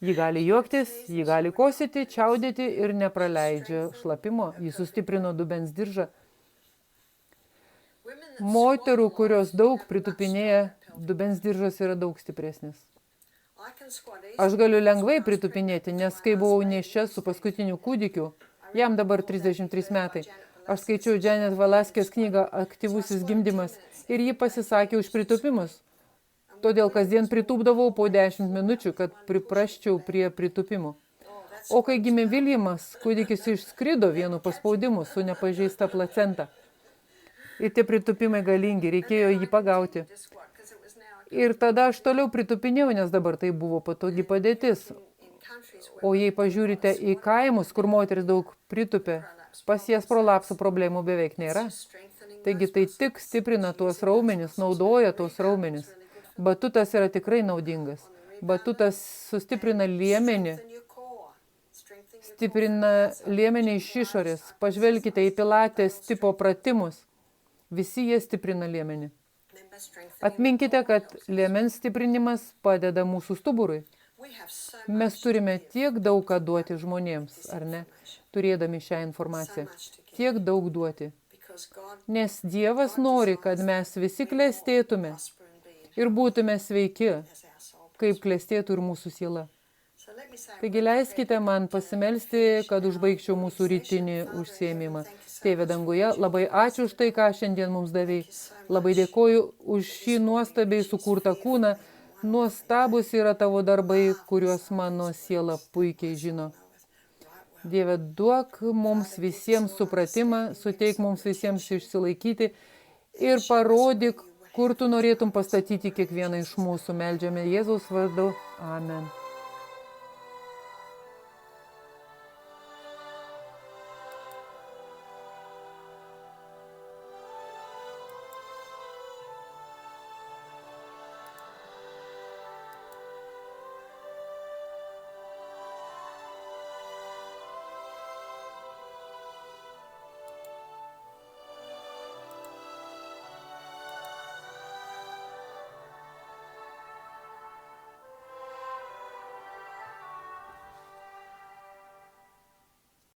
ji gali juoktis, ji gali kosyti, čiaudėti ir nepraleidžia šlapimo. Ji sustiprino dubens diržą. Moterų, kurios daug pritupinėja, dubens diržas yra daug stipresnis. Aš galiu lengvai pritupinėti, nes kai buvau nėščia su paskutiniu kūdikiu, jam dabar 33 metai, aš skaičiau Janet Valaskės knygą Aktyvusis gimdymas ir ji pasisakė už pritupimus. Todėl kasdien pritupdavau po 10 minučių, kad priprasčiau prie pritupimų. O kai gimė Viljamas, kūdikis išskrido vienu paspaudimu su nepažeista placenta. Ir tie pritupimai galingi, reikėjo jį pagauti. Ir tada aš toliau pritupinėjau, nes dabar tai buvo patogi padėtis. O jei pažiūrite į kaimus, kur moteris daug pritupė, pas jas prolapsų problemų beveik nėra. Taigi tai tik stiprina tuos raumenis, naudoja tuos raumenis. Batutas yra tikrai naudingas. Batutas sustiprina liemenį, stiprina liemenį iš išorės. Pažvelkite į pilatės tipo pratimus. Visi jie stiprina liemenį. Atminkite, kad liemens stiprinimas padeda mūsų stuburui. Mes turime tiek daug ką duoti žmonėms, ar ne, turėdami šią informaciją. Tiek daug duoti. Nes Dievas nori, kad mes visi klestėtume ir būtume sveiki, kaip klestėtų ir mūsų siela. Taigi leiskite man pasimelsti, kad užbaigčiau mūsų rytinį užsiėmimą. Tėve danguje, labai ačiū už tai, ką šiandien mums davei. Labai dėkoju už šį nuostabiai sukurtą kūną. Nuostabus yra tavo darbai, kuriuos mano siela puikiai žino. Dieve, duok mums visiems supratimą, suteik mums visiems išsilaikyti ir parodyk, kur tu norėtum pastatyti kiekvieną iš mūsų. Meldžiame Jėzaus vardu. Amen.